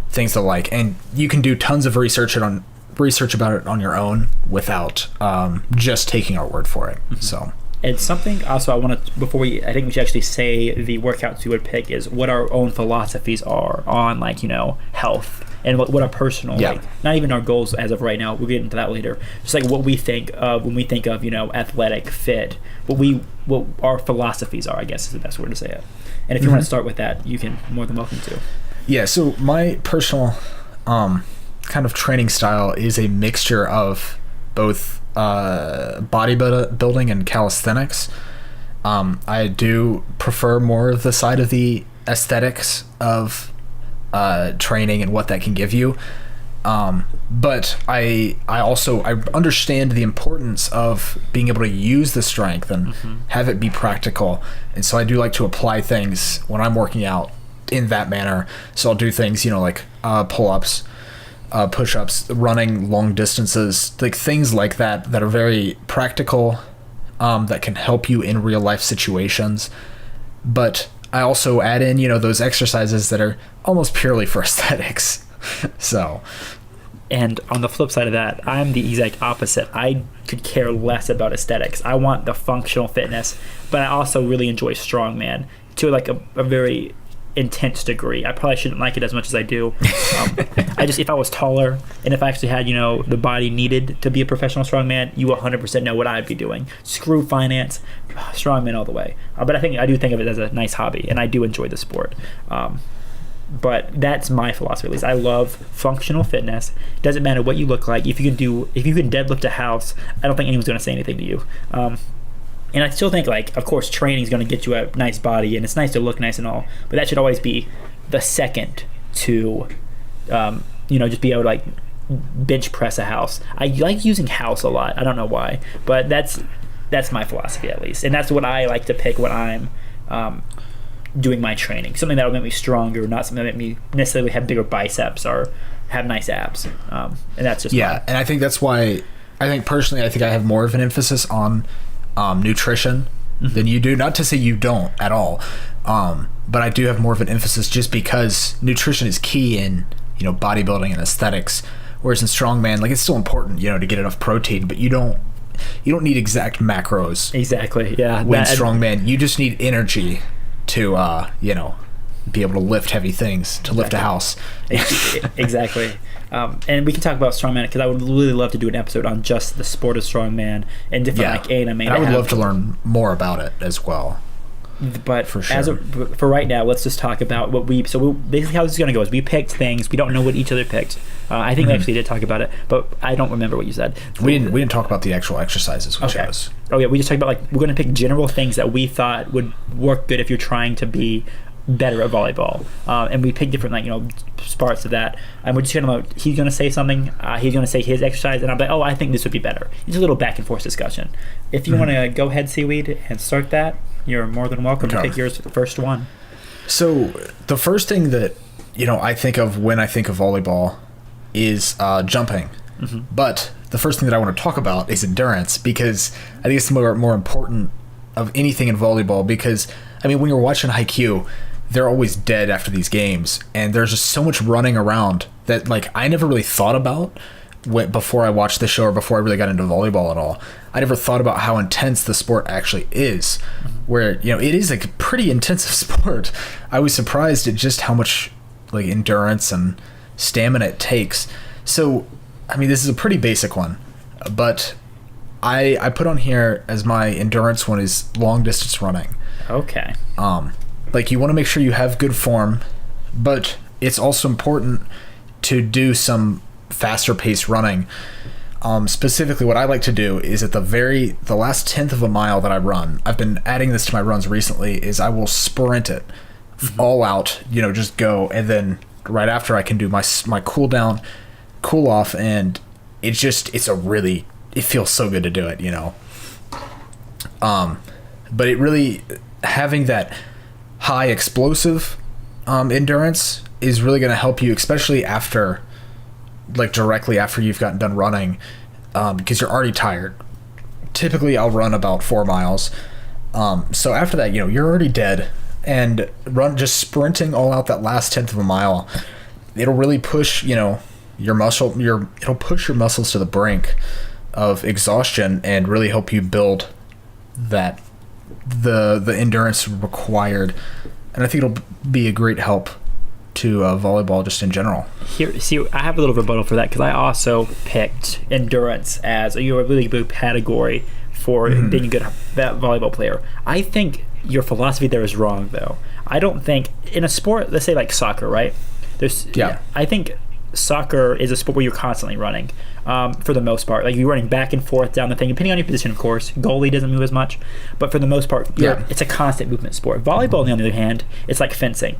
things the like, and you can do tons of research about it on your own without just taking our word for it. So it's something also I think we should actually say the workouts we would pick is what our own philosophies are on health and what our personal not even our goals as of right now, we'll get into that later, just what we think of when we think of athletic, fit, what our philosophies are, I guess is the best word to say it. And if you want to start with that, you can, more than welcome to. So my personal kind of training style is a mixture of both bodybuilding and calisthenics. I do prefer more of the side of the aesthetics of training and what that can give you, but I also understand the importance of being able to use the strength and have it be practical, and so I do like to apply things when I'm working out in that manner. So I'll do things like pull-ups, push-ups, running long distances, things like that are very practical, that can help you in real life situations. But I also add in those exercises that are almost purely for aesthetics. So, and on the flip side of that, I'm the exact opposite. I could care less about aesthetics. I want the functional fitness, but I also really enjoy strongman to a very intense degree. I probably shouldn't like it as much as I do. If I was taller and if I actually had the body needed to be a professional strongman, you 100% know what I'd be doing. Screw finance, strongman all the way. But I do think of it as a nice hobby, and I do enjoy the sport. But that's my philosophy, at least. I love functional fitness. Doesn't matter what you look like. If you can deadlift a house, I don't think anyone's going to say anything to you. And I still think, of course, training is going to get you a nice body, and it's nice to look nice and all, but that should always be the second to, just be able to, bench press a house. I like using house a lot. I don't know why, but that's my philosophy, at least. And that's what I like to pick when I'm doing my training. Something that will make me stronger, not something that make me necessarily have bigger biceps or have nice abs, and that's just yeah. fun. And I think that's why I think personally I have more of an emphasis on nutrition than you do. Not to say you don't at all, but I do have more of an emphasis just because nutrition is key in bodybuilding and aesthetics. Whereas in strongman, like, it's still important to get enough protein, but you don't need exact macros. Exactly. Yeah. When strongman, you just need energy to be able to lift heavy things, to lift a house. Exactly. And we can talk about strongman because I would really love to do an episode on just the sport of strongman and different anime. And I would love to learn more about it as well. But for sure. For right now, let's just talk about what basically how this is going to go is we picked things. We don't know what each other picked. I think we actually did talk about it, but I don't remember what you said. We didn't talk about the actual exercises we chose. Oh yeah, we just talked about we're going to pick general things that we thought would work good if you're trying to be better at volleyball, and we picked different parts of that, and we're just gonna he's gonna say something, he's gonna say his exercise, and I'm like, I think this would be better. It's a little back and forth discussion. If you want to go ahead, Seaweed, and start that, you're more than welcome to pick yours first one. So the first thing that I think of when I think of volleyball is jumping, but the first thing that I want to talk about is endurance, because I think it's more important of anything in volleyball, because when you're watching Haikyu, they're always dead after these games, and there's just so much running around that I never really thought about before I watched the show or before I really got into volleyball at all. I never thought about how intense the sport actually is, where it is a pretty intensive sport. I was surprised at just how much endurance and stamina it takes. So this is a pretty basic one, but I put on here as my endurance one is long distance running. Okay. You want to make sure you have good form, but it's also important to do some faster paced running. Specifically, what I like to do is at the last 10th of a mile that I run, I've been adding this to my runs recently, is I will sprint it all out, just go, and then right after I can do my cool down, cool off, and it feels so good to do it, but it really, having that high explosive endurance is really going to help you, especially after directly after you've gotten done running, because you're already tired. Typically I'll run about 4 miles, so after that you're already dead, and just sprinting all out that last 10th of a mile, it'll really push it'll push your muscles to the brink of exhaustion and really help you build that the endurance required, and I think it'll be a great help to volleyball just in general. Here, see, I have a little rebuttal for that, because I also picked endurance as a really big category for being a good volleyball player. I think your philosophy there is wrong, though. I don't think in a sport, let's say soccer, right? I think soccer is a sport where you're constantly running, for the most part. You're running back and forth down the thing, depending on your position, of course. Goalie doesn't move as much, but for the most part, it's a constant movement sport. Volleyball, on the other hand, it's like fencing.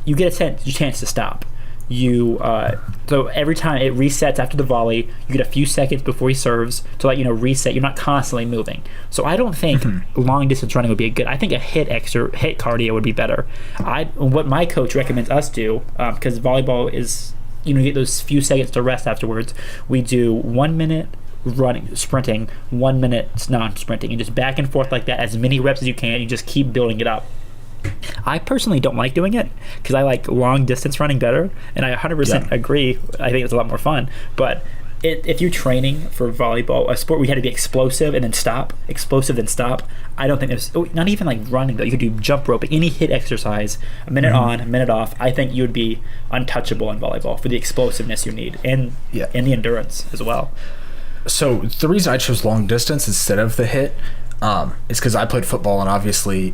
You get a chance to stop. So every time it resets after the volley, you get a few seconds before he serves to reset. You're not constantly moving. So I don't think long distance running would be I think a hit cardio would be better. What my coach recommends us do, because volleyball is, you get those few seconds to rest afterwards. We do 1 minute sprinting, 1 minute non-sprinting, and just back and forth like that, as many reps as you can. You just keep building it up. I personally don't like doing it because I like long distance running better, and I 100% agree. I think it's a lot more fun. But if you're training for volleyball, a sport where you had to be explosive and then stop, I don't think there's not even running though. You could do jump rope, any hit exercise, a minute on, a minute off. I think you would be untouchable in volleyball for the explosiveness you need and the endurance as well. So the reason I chose long distance instead of the hit is because I played football, and obviously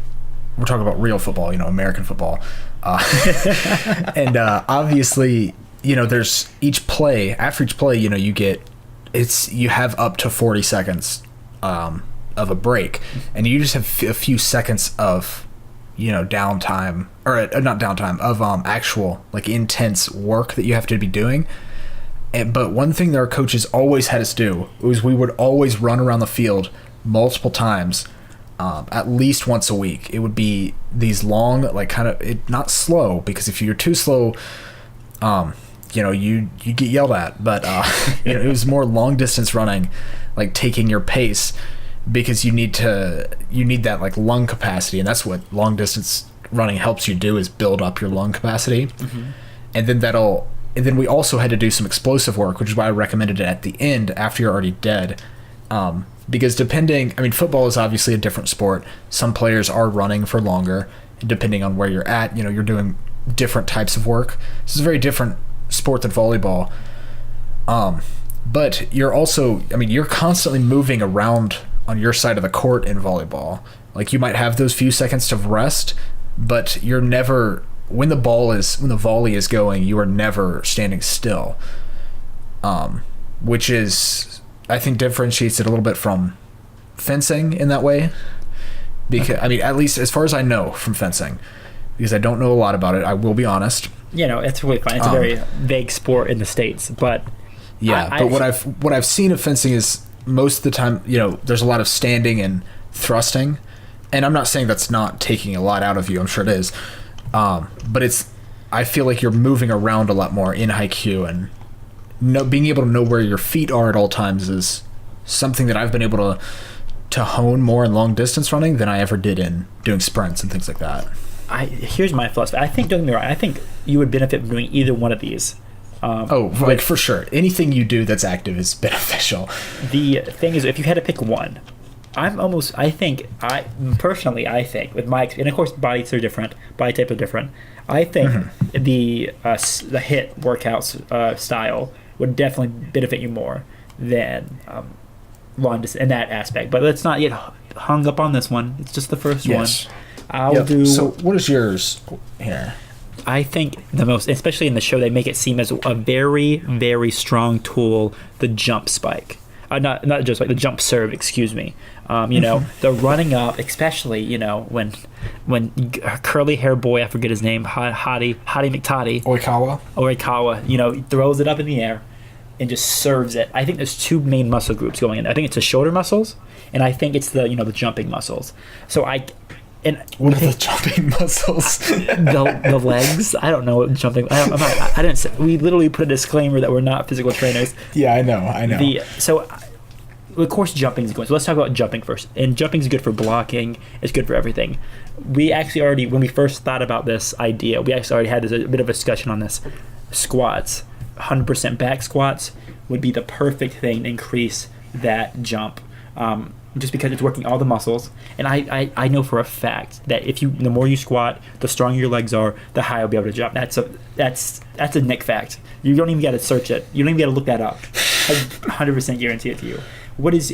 we're talking about real football, American football, and obviously there's after each play you have up to 40 seconds of a break, and you just have a few seconds of downtime, or not downtime, of actual intense work that you have to be doing. But one thing that our coaches always had us do was we would always run around the field multiple times, at least once a week. It would be these long, not slow, because if you're too slow, you get yelled at. But it was more long distance running, like taking your pace, because you need that like lung capacity, and that's what long distance running helps you do, is build up your lung capacity. And then we also had to do some explosive work, which is why I recommended it at the end after you're already dead. Because football is obviously a different sport. Some players are running for longer, depending on where you're at. You're doing different types of work. This is a very different sport than volleyball. But you're also, you're constantly moving around on your side of the court in volleyball. Like, you might have those few seconds to rest, but you're never, when the volley is going, you are never standing still. Which is, I think, differentiates it a little bit from fencing in that way. Because at least as far as I know from fencing, because I don't know a lot about it, I will be honest. It's really fun. It's a very vague sport in the States, but what I've seen of fencing is most of the time, there's a lot of standing and thrusting, and I'm not saying that's not taking a lot out of you. I'm sure it is, but I feel like you're moving around a lot more in Haikyu, and being able to know where your feet are at all times is something that I've been able to hone more in long distance running than I ever did in doing sprints and things like that. Here's my philosophy. I think, don't get me wrong, I think you would benefit from doing either one of these. For sure. Anything you do that's active is beneficial. The thing is, if you had to pick one, I think with my, and of course body types are different, I think the HIIT workouts style would definitely benefit you more than long distance in that aspect. But let's not get hung up on this one. It's just the first one. I'll do. So what is yours here? I think the most, especially in the show, they make it seem as a very, very strong tool, the jump spike. Not just like the jump serve, excuse me. The running up, especially, when curly hair boy, I forget his name, Hadi McToddy. Oikawa, throws it up in the air and just serves it. I think there's two main muscle groups going in. I think it's the shoulder muscles, and I think it's the jumping muscles. So what are the jumping muscles? the legs. I don't know what jumping. I didn't say. We literally put a disclaimer that we're not physical trainers. Yeah, I know. So, of course, jumping is going. So let's talk about jumping first. And jumping is good for blocking. It's good for everything. We actually already, when we first thought about this idea, we actually already had a bit of a discussion on this. Squats, 100% back squats would be the perfect thing to increase that jump. Just because it's working all the muscles, and I know for a fact that the more you squat, the stronger your legs are, the higher you'll be able to jump. That's a Nick fact. You don't even got to search it. You don't even got to look that up. I 100% guarantee it to you.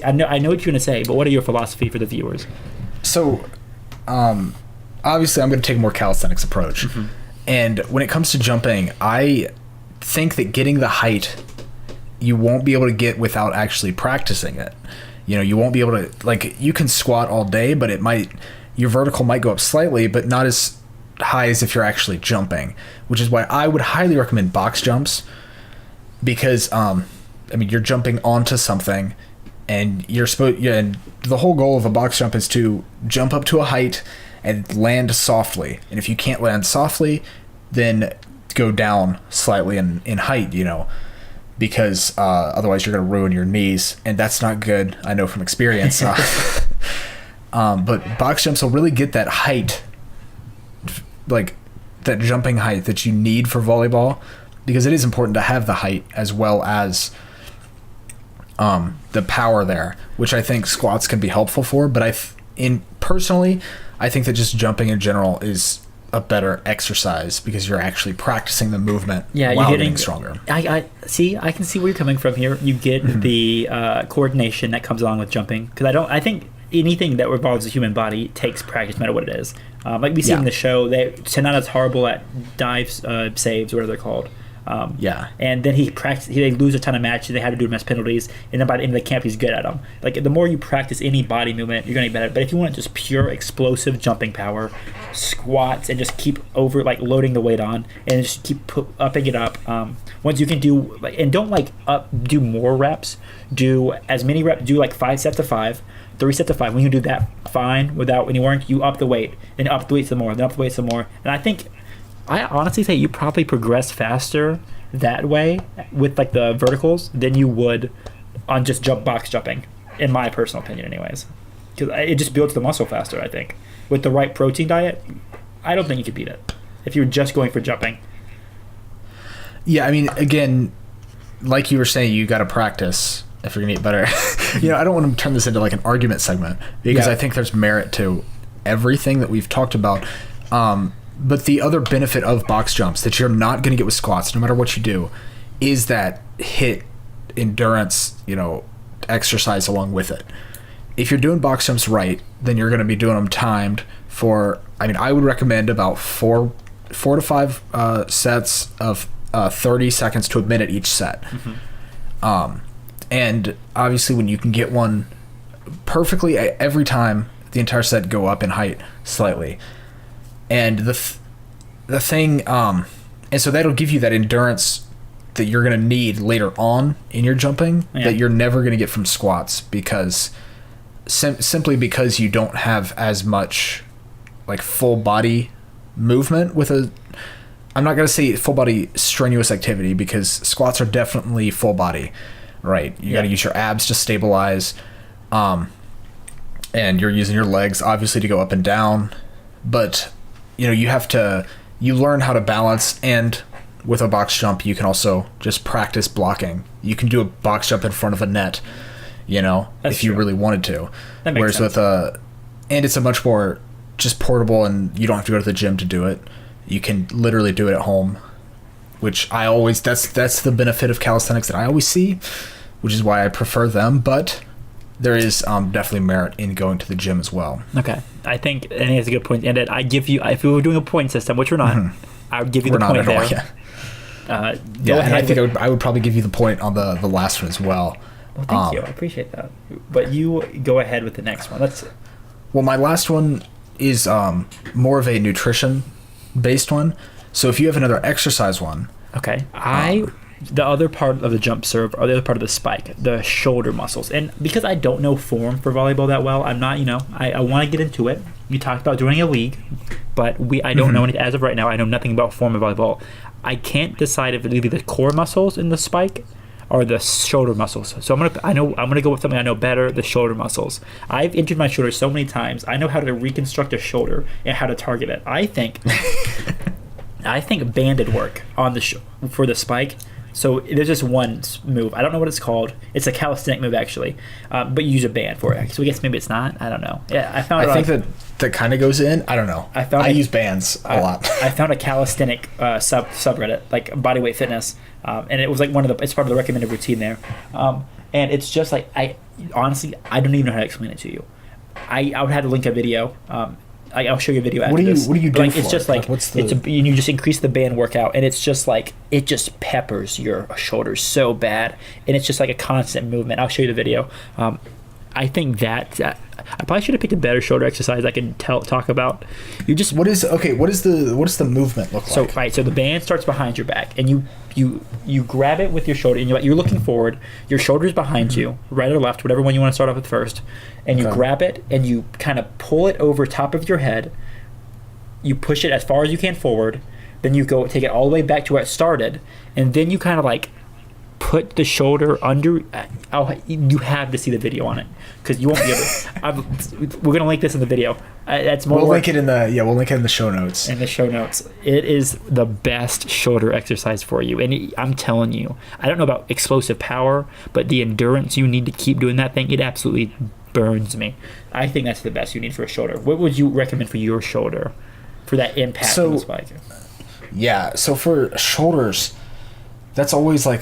I know what you're gonna say, but what are your philosophy for the viewers? So, obviously, I'm gonna take a more calisthenics approach, and when it comes to jumping, I think that getting the height you won't be able to get without actually practicing it. You won't be able to, you can squat all day, but your vertical might go up slightly, but not as high as if you're actually jumping, which is why I would highly recommend box jumps, because, you're jumping onto something, and and the whole goal of a box jump is to jump up to a height and land softly. And if you can't land softly, then go down slightly in height, because otherwise you're going to ruin your knees, and that's not good. I know from experience. But box jumps will really get that height, like that jumping height that you need for volleyball, because it is important to have the height as well as the power there, which I think squats can be helpful for. But personally, I think that just jumping in general is a better exercise, because you're actually practicing the movement while getting stronger. I can see where you're coming from here. You get the coordination that comes along with jumping, because I think anything that involves the human body takes practice, no matter what it is. Like we see in the show, Tanana's horrible at dive saves, whatever they're called. And then they lose a ton of matches. They had to do them as penalties, and then by the end of the camp, he's good at them. Like, the more you practice any body movement, you're gonna get better. But if you want just pure explosive jumping power, squats, and just keep loading the weight on, and just keep upping it up. Once you can do and don't do more reps. Do as many reps. Do 5 sets of 5. 3 sets of 5. When you do that fine without any work, you up the weight, then up the weight some more, then up the weight some more. And I think I honestly say you probably progress faster that way with like the verticals than you would on just box jumping, in my personal opinion, anyways. Because it just builds the muscle faster. I think with the right protein diet, I don't think you could beat it if you're just going for jumping. Yeah, I mean, again, like you were saying, you got to practice if you're gonna get better. I don't want to turn this into like an argument segment because I think there's merit to everything that we've talked about. But the other benefit of box jumps that you're not going to get with squats, no matter what you do, is that HIIT endurance, exercise along with it. If you're doing box jumps right, then you're going to be doing them timed for, I would recommend about four to five sets of 30 seconds to a minute each set. Mm-hmm. And obviously when you can get one perfectly every time, the entire set go up in height slightly. And the thing, and so that'll give you that endurance that you're going to need later on in your jumping that you're never going to get from squats because simply because you don't have as much like full body movement with I'm not going to say full body strenuous activity because squats are definitely full body, right? You got to use your abs to stabilize, and you're using your legs obviously to go up and down, but you learn how to balance, and with a box jump you can also just practice blocking. You can do a box jump in front of a net, if you really wanted to. That makes Whereas sense. And it's a much more just portable, and you don't have to go to the gym to do it. You can literally do it at home, which that's the benefit of calisthenics that I always see, which is why I prefer them. But there is definitely merit in going to the gym as well. Okay. I think it's a good point. And I give you, if we were doing a point system, which we're not, I would give you the point there. Go ahead. And I think I would probably give you the point on the last one as well. Well, thank you. I appreciate that. But you go ahead with the next one. Well, my last one is more of a nutrition-based one. So if you have another exercise one. Okay. The other part of the jump serve, or the other part of the spike, the shoulder muscles. And because I don't know form for volleyball that well, I'm not, I want to get into it. You talked about joining a league, but I don't know any, as of right now, I know nothing about form of volleyball. I can't decide if it's either the core muscles in the spike or the shoulder muscles. So I'm gonna go with something I know better, the shoulder muscles. I've injured my shoulder so many times. I know how to reconstruct a shoulder and how to target it. I think banded work on for the spike. So there's just one move. I don't know what it's called. It's a calisthenic move, actually. But you use a band for it. So I guess maybe it's not. I don't know. Yeah, I think that kind of goes in. I don't know. I use bands a lot. I found a calisthenic subreddit, like Bodyweight Fitness. And it was like it's part of the recommended routine there. And it's just like, honestly, I don't even know how to explain it to you. I would have to link a video. I'll show you a video after this. What do you do for it's just like, what's you just increase the band workout, and it's just like, it just peppers your shoulders so bad, and it's just like a constant movement. I'll show you the video. I think that I probably should have picked a better shoulder exercise I can talk about. What does the movement look like? So the band starts behind your back, and you grab it with your shoulder, and you're looking forward. Your shoulder's behind you, right or left, whatever one you want to start off with first, and you grab it and you kind of pull it over top of your head. You push it as far as you can forward, then you go take it all the way back to where it started, and then you kind of like put the shoulder under. You have to see the video on it because you won't be able to. We're gonna link this in the video. That's more. We'll link it in the show notes. In the show notes, it is the best shoulder exercise for you, and I'm telling you, I don't know about explosive power, but the endurance you need to keep doing that thing, it absolutely burns me. I think that's the best you need for a shoulder. What would you recommend for your shoulder, for that impact on the spike? Yeah, so for shoulders, that's always like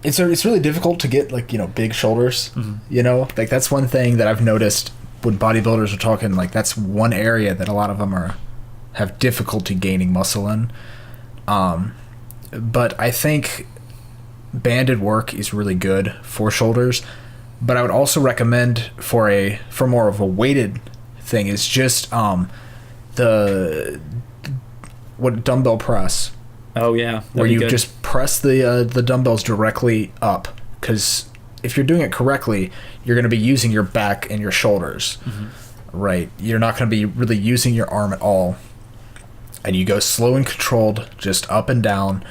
it's really difficult to get big shoulders. Mm-hmm. Like that's one thing that I've noticed when bodybuilders are talking. Like that's one area that a lot of them have difficulty gaining muscle in. But I think banded work is really good for shoulders. But I would also recommend for more of a weighted thing is just dumbbell press. Oh yeah, where you just press the dumbbells directly up, because if you're doing it correctly, you're going to be using your back and your shoulders, right? You're not going to be really using your arm at all. and you go slow and controlled, just up and down.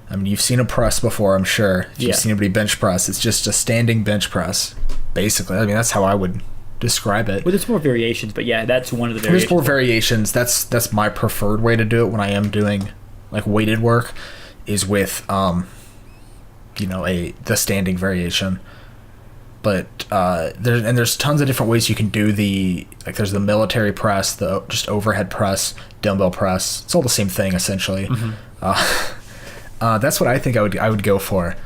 I mean, you've seen a press before, I'm sure. If you've seen anybody bench press, it's just a standing bench press, basically. I mean, that's how I would describe it. Well, there's more variations, but yeah, that's one of the variations. There's more variations. That's my preferred way to do it when I am doing like weighted work, is with the standing variation. But there's tons of different ways you can do there's the military press, the just overhead press, dumbbell press. It's all the same thing essentially. That's what I think I would go for.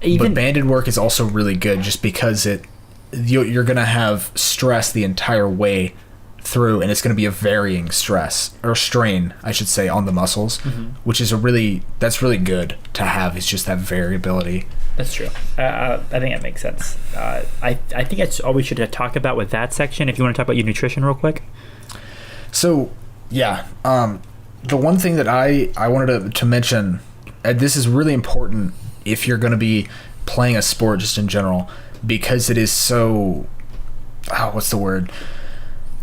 But banded work is also really good just because you're gonna have stress the entire way through, and it's gonna be a varying stress or strain, I should say, on the muscles, which is that's really good to have. It's just that variability. That's true. I think that makes sense. I think that's all we should talk about with that section. If you want to talk about your nutrition real quick. So, yeah. The one thing that I wanted to mention, this is really important if you're going to be playing a sport just in general, because it is so... what's the word?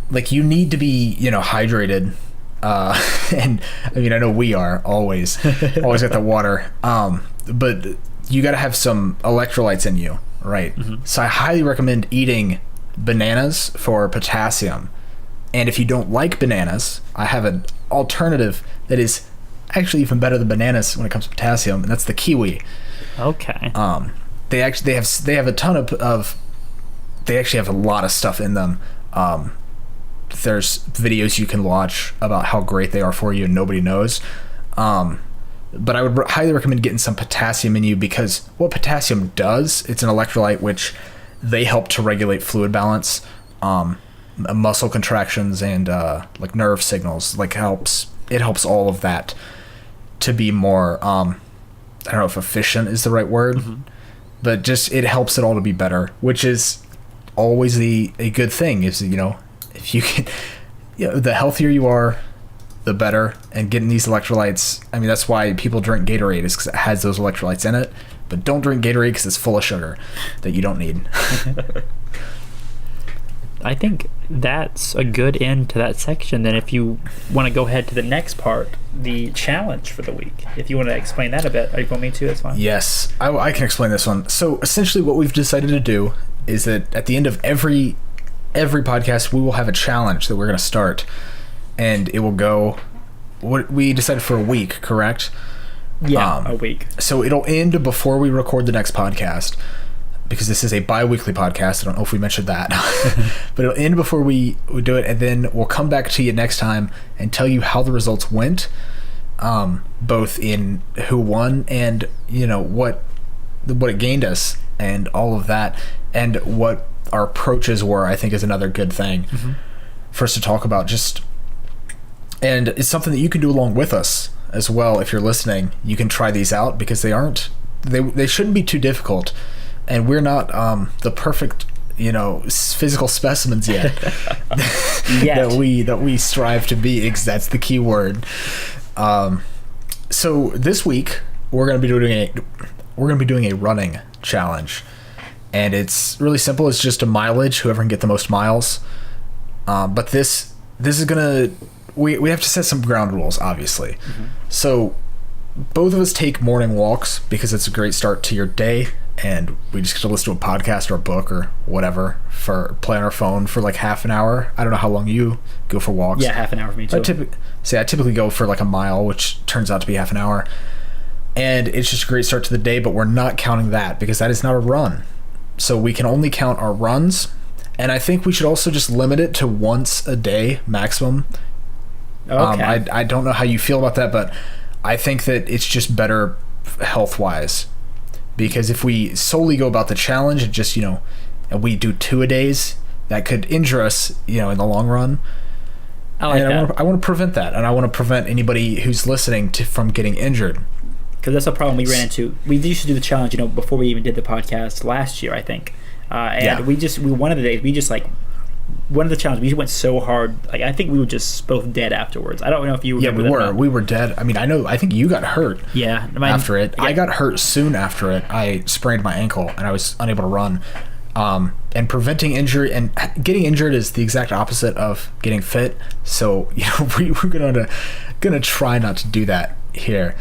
Like, you need to be, hydrated. And, I mean, I know we are always got the water. But... you got to have some electrolytes in you, right? So I highly recommend eating bananas for potassium. And if you don't like bananas, I have an alternative that is actually even better than bananas when it comes to potassium, and that's the kiwi. Okay. They actually they have a ton of they actually have a lot of stuff in them. There's videos you can watch about how great they are for you, and nobody knows. But I would highly recommend getting some potassium in you, because what potassium does, it's an electrolyte which they help to regulate fluid balance, muscle contractions, and like nerve signals. Like it helps all of that to be more, I don't know if efficient is the right word, but just it helps it all to be better, which is always a good thing. Is if you can, the healthier you are, the better. And getting these electrolytes, I mean, that's why people drink Gatorade, is because it has those electrolytes in it. But don't drink Gatorade because it's full of sugar that you don't need. I think that's a good end to that section. Then if you want to go ahead to the next part, the challenge for the week, if you want to explain that a bit. Are you want me to? That's fine. Yes, I can explain this one. So essentially what we've decided to do is that at the end of every podcast, we will have a challenge that we're going to start. And it will go, what we decided, for a week, correct? Yeah, a week. So it'll end before we record the next podcast, because this is a bi-weekly podcast. I don't know if we mentioned that. But it'll end before we do it, and then we'll come back to you next time and tell you how the results went, both in who won and, what it gained us and all of that, and what our approaches were. I think is another good thing for us to talk about. And it's something that you can do along with us as well. If you're listening, you can try these out, because they shouldn't be too difficult, and we're not the perfect physical specimens yet. that we strive to be. That's the key word. So this week we're going to be doing a running challenge, and it's really simple. It's just a mileage, whoever can get the most miles. But this is gonna. We have to set some ground rules, obviously. So both of us take morning walks, because it's a great start to your day, and we just get to listen to a podcast or a book or whatever, play on our phone for like half an hour. I don't know how long you go for walks. Yeah, half an hour for me too. I typically go for like a mile, which turns out to be half an hour. And it's just a great start to the day, but we're not counting that, because that is not a run. So we can only count our runs. And I think we should also just limit it to once a day maximum. Okay. I don't know how you feel about that, but I think that it's just better health-wise, because if we solely go about the challenge and just and we do 2 a days, that could injure us in the long run. I want to prevent that, and I want to prevent anybody who's listening from getting injured, because that's a problem we ran into. We used to do the challenge before we even did the podcast last year, I think. One of the days we just one of the challenges, we went so hard, I think we were just both dead afterwards. I don't know if you remember we were dead. I mean, I think you got hurt after it. Yeah. I got hurt soon after it. I sprained my ankle and I was unable to run. and preventing injury, and getting injured is the exact opposite of getting fit. So we're gonna try not to do that here.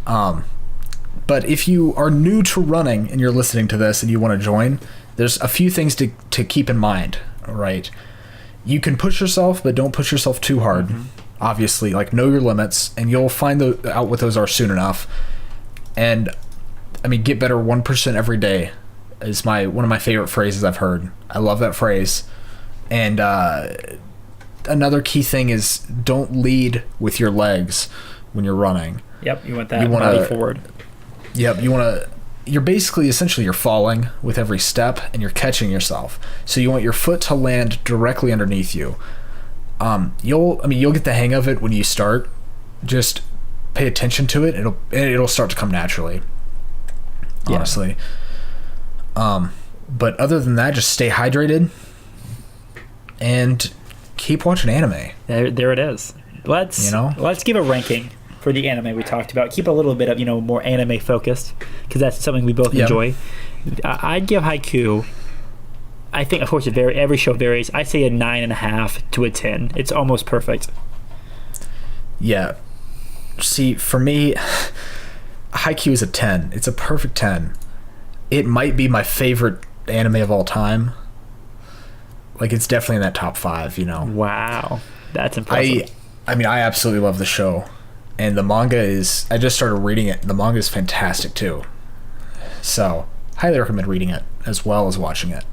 But if you are new to running and you're listening to this and you want to join, there's a few things to keep in mind, right? You can push yourself, but don't push yourself too hard. Obviously, like, know your limits, and you'll find out what those are soon enough. And I mean, get better 1% every day is one of my favorite phrases I've heard. I love that phrase. And another key thing is don't lead with your legs when you're running. Yep, you want that body forward. Yep, you're basically, essentially, you're falling with every step and you're catching yourself. So you want your foot to land directly underneath you. You'll get the hang of it when you start. Just pay attention to it. It'll start to come naturally. Honestly. But other than that, just stay hydrated and keep watching anime. There it is. Let's give a ranking for the anime we talked about. Keep a little bit of more anime focused, because that's something we both enjoy. I'd give Haikyu, I think, of course, every show varies. I say a 9.5 to a 10. It's almost perfect. Yeah. See, for me, Haikyu is a 10. It's a perfect 10. It might be my favorite anime of all time. Like, it's definitely in that top 5, Wow. That's impressive. I mean, I absolutely love the show. And the manga I just started reading it. The manga is fantastic, too. So, highly recommend reading it as well as watching it.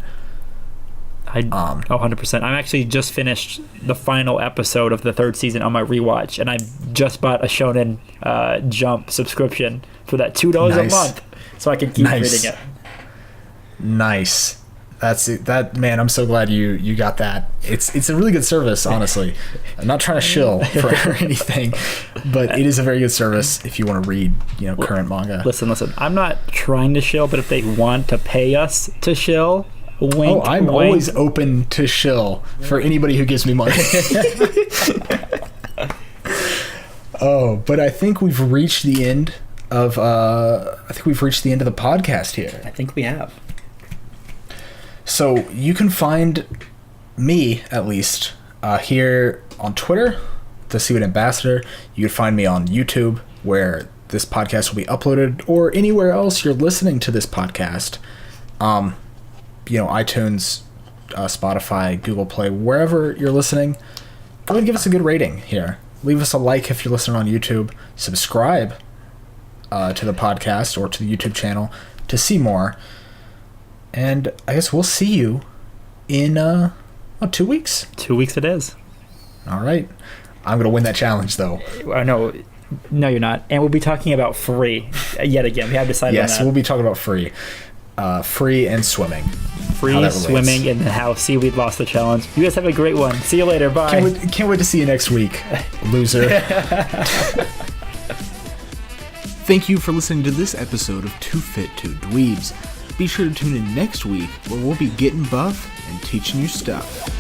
100%. I'm actually just finished the final episode of the 3rd season on my rewatch, and I just bought a Shonen Jump subscription for that $2 a month, so I can keep reading it. Nice. That's it. Man, I'm so glad you got that. It's a really good service, honestly. I'm not trying to shill for anything, but it is a very good service if you want to read, current manga. Listen. I'm not trying to shill, but if they want to pay us to shill, wink, I'm wink. Always open to shill for anybody who gives me money. But I think we've reached the end of the podcast here. I think we have. So you can find me, at least, here on Twitter, the Seaweed Ambassador. You can find me on YouTube, where this podcast will be uploaded, or anywhere else you're listening to this podcast. iTunes, Spotify, Google Play, wherever you're listening. Go ahead and give us a good rating here. Leave us a like if you're listening on YouTube. Subscribe to the podcast or to the YouTube channel to see more. And I guess we'll see you in 2 weeks. 2 weeks it is. All right. I'm going to win that challenge, though. No, you're not. And we'll be talking about free yet again. We have decided on that. Yes, we'll be talking about free. Free and swimming. Free, swimming, and how Seaweed lost the challenge. You guys have a great one. See you later. Bye. Can't wait to see you next week, loser. Thank you for listening to this episode of Too Fit to Dweebs. Be sure to tune in next week, where we'll be getting buff and teaching you stuff.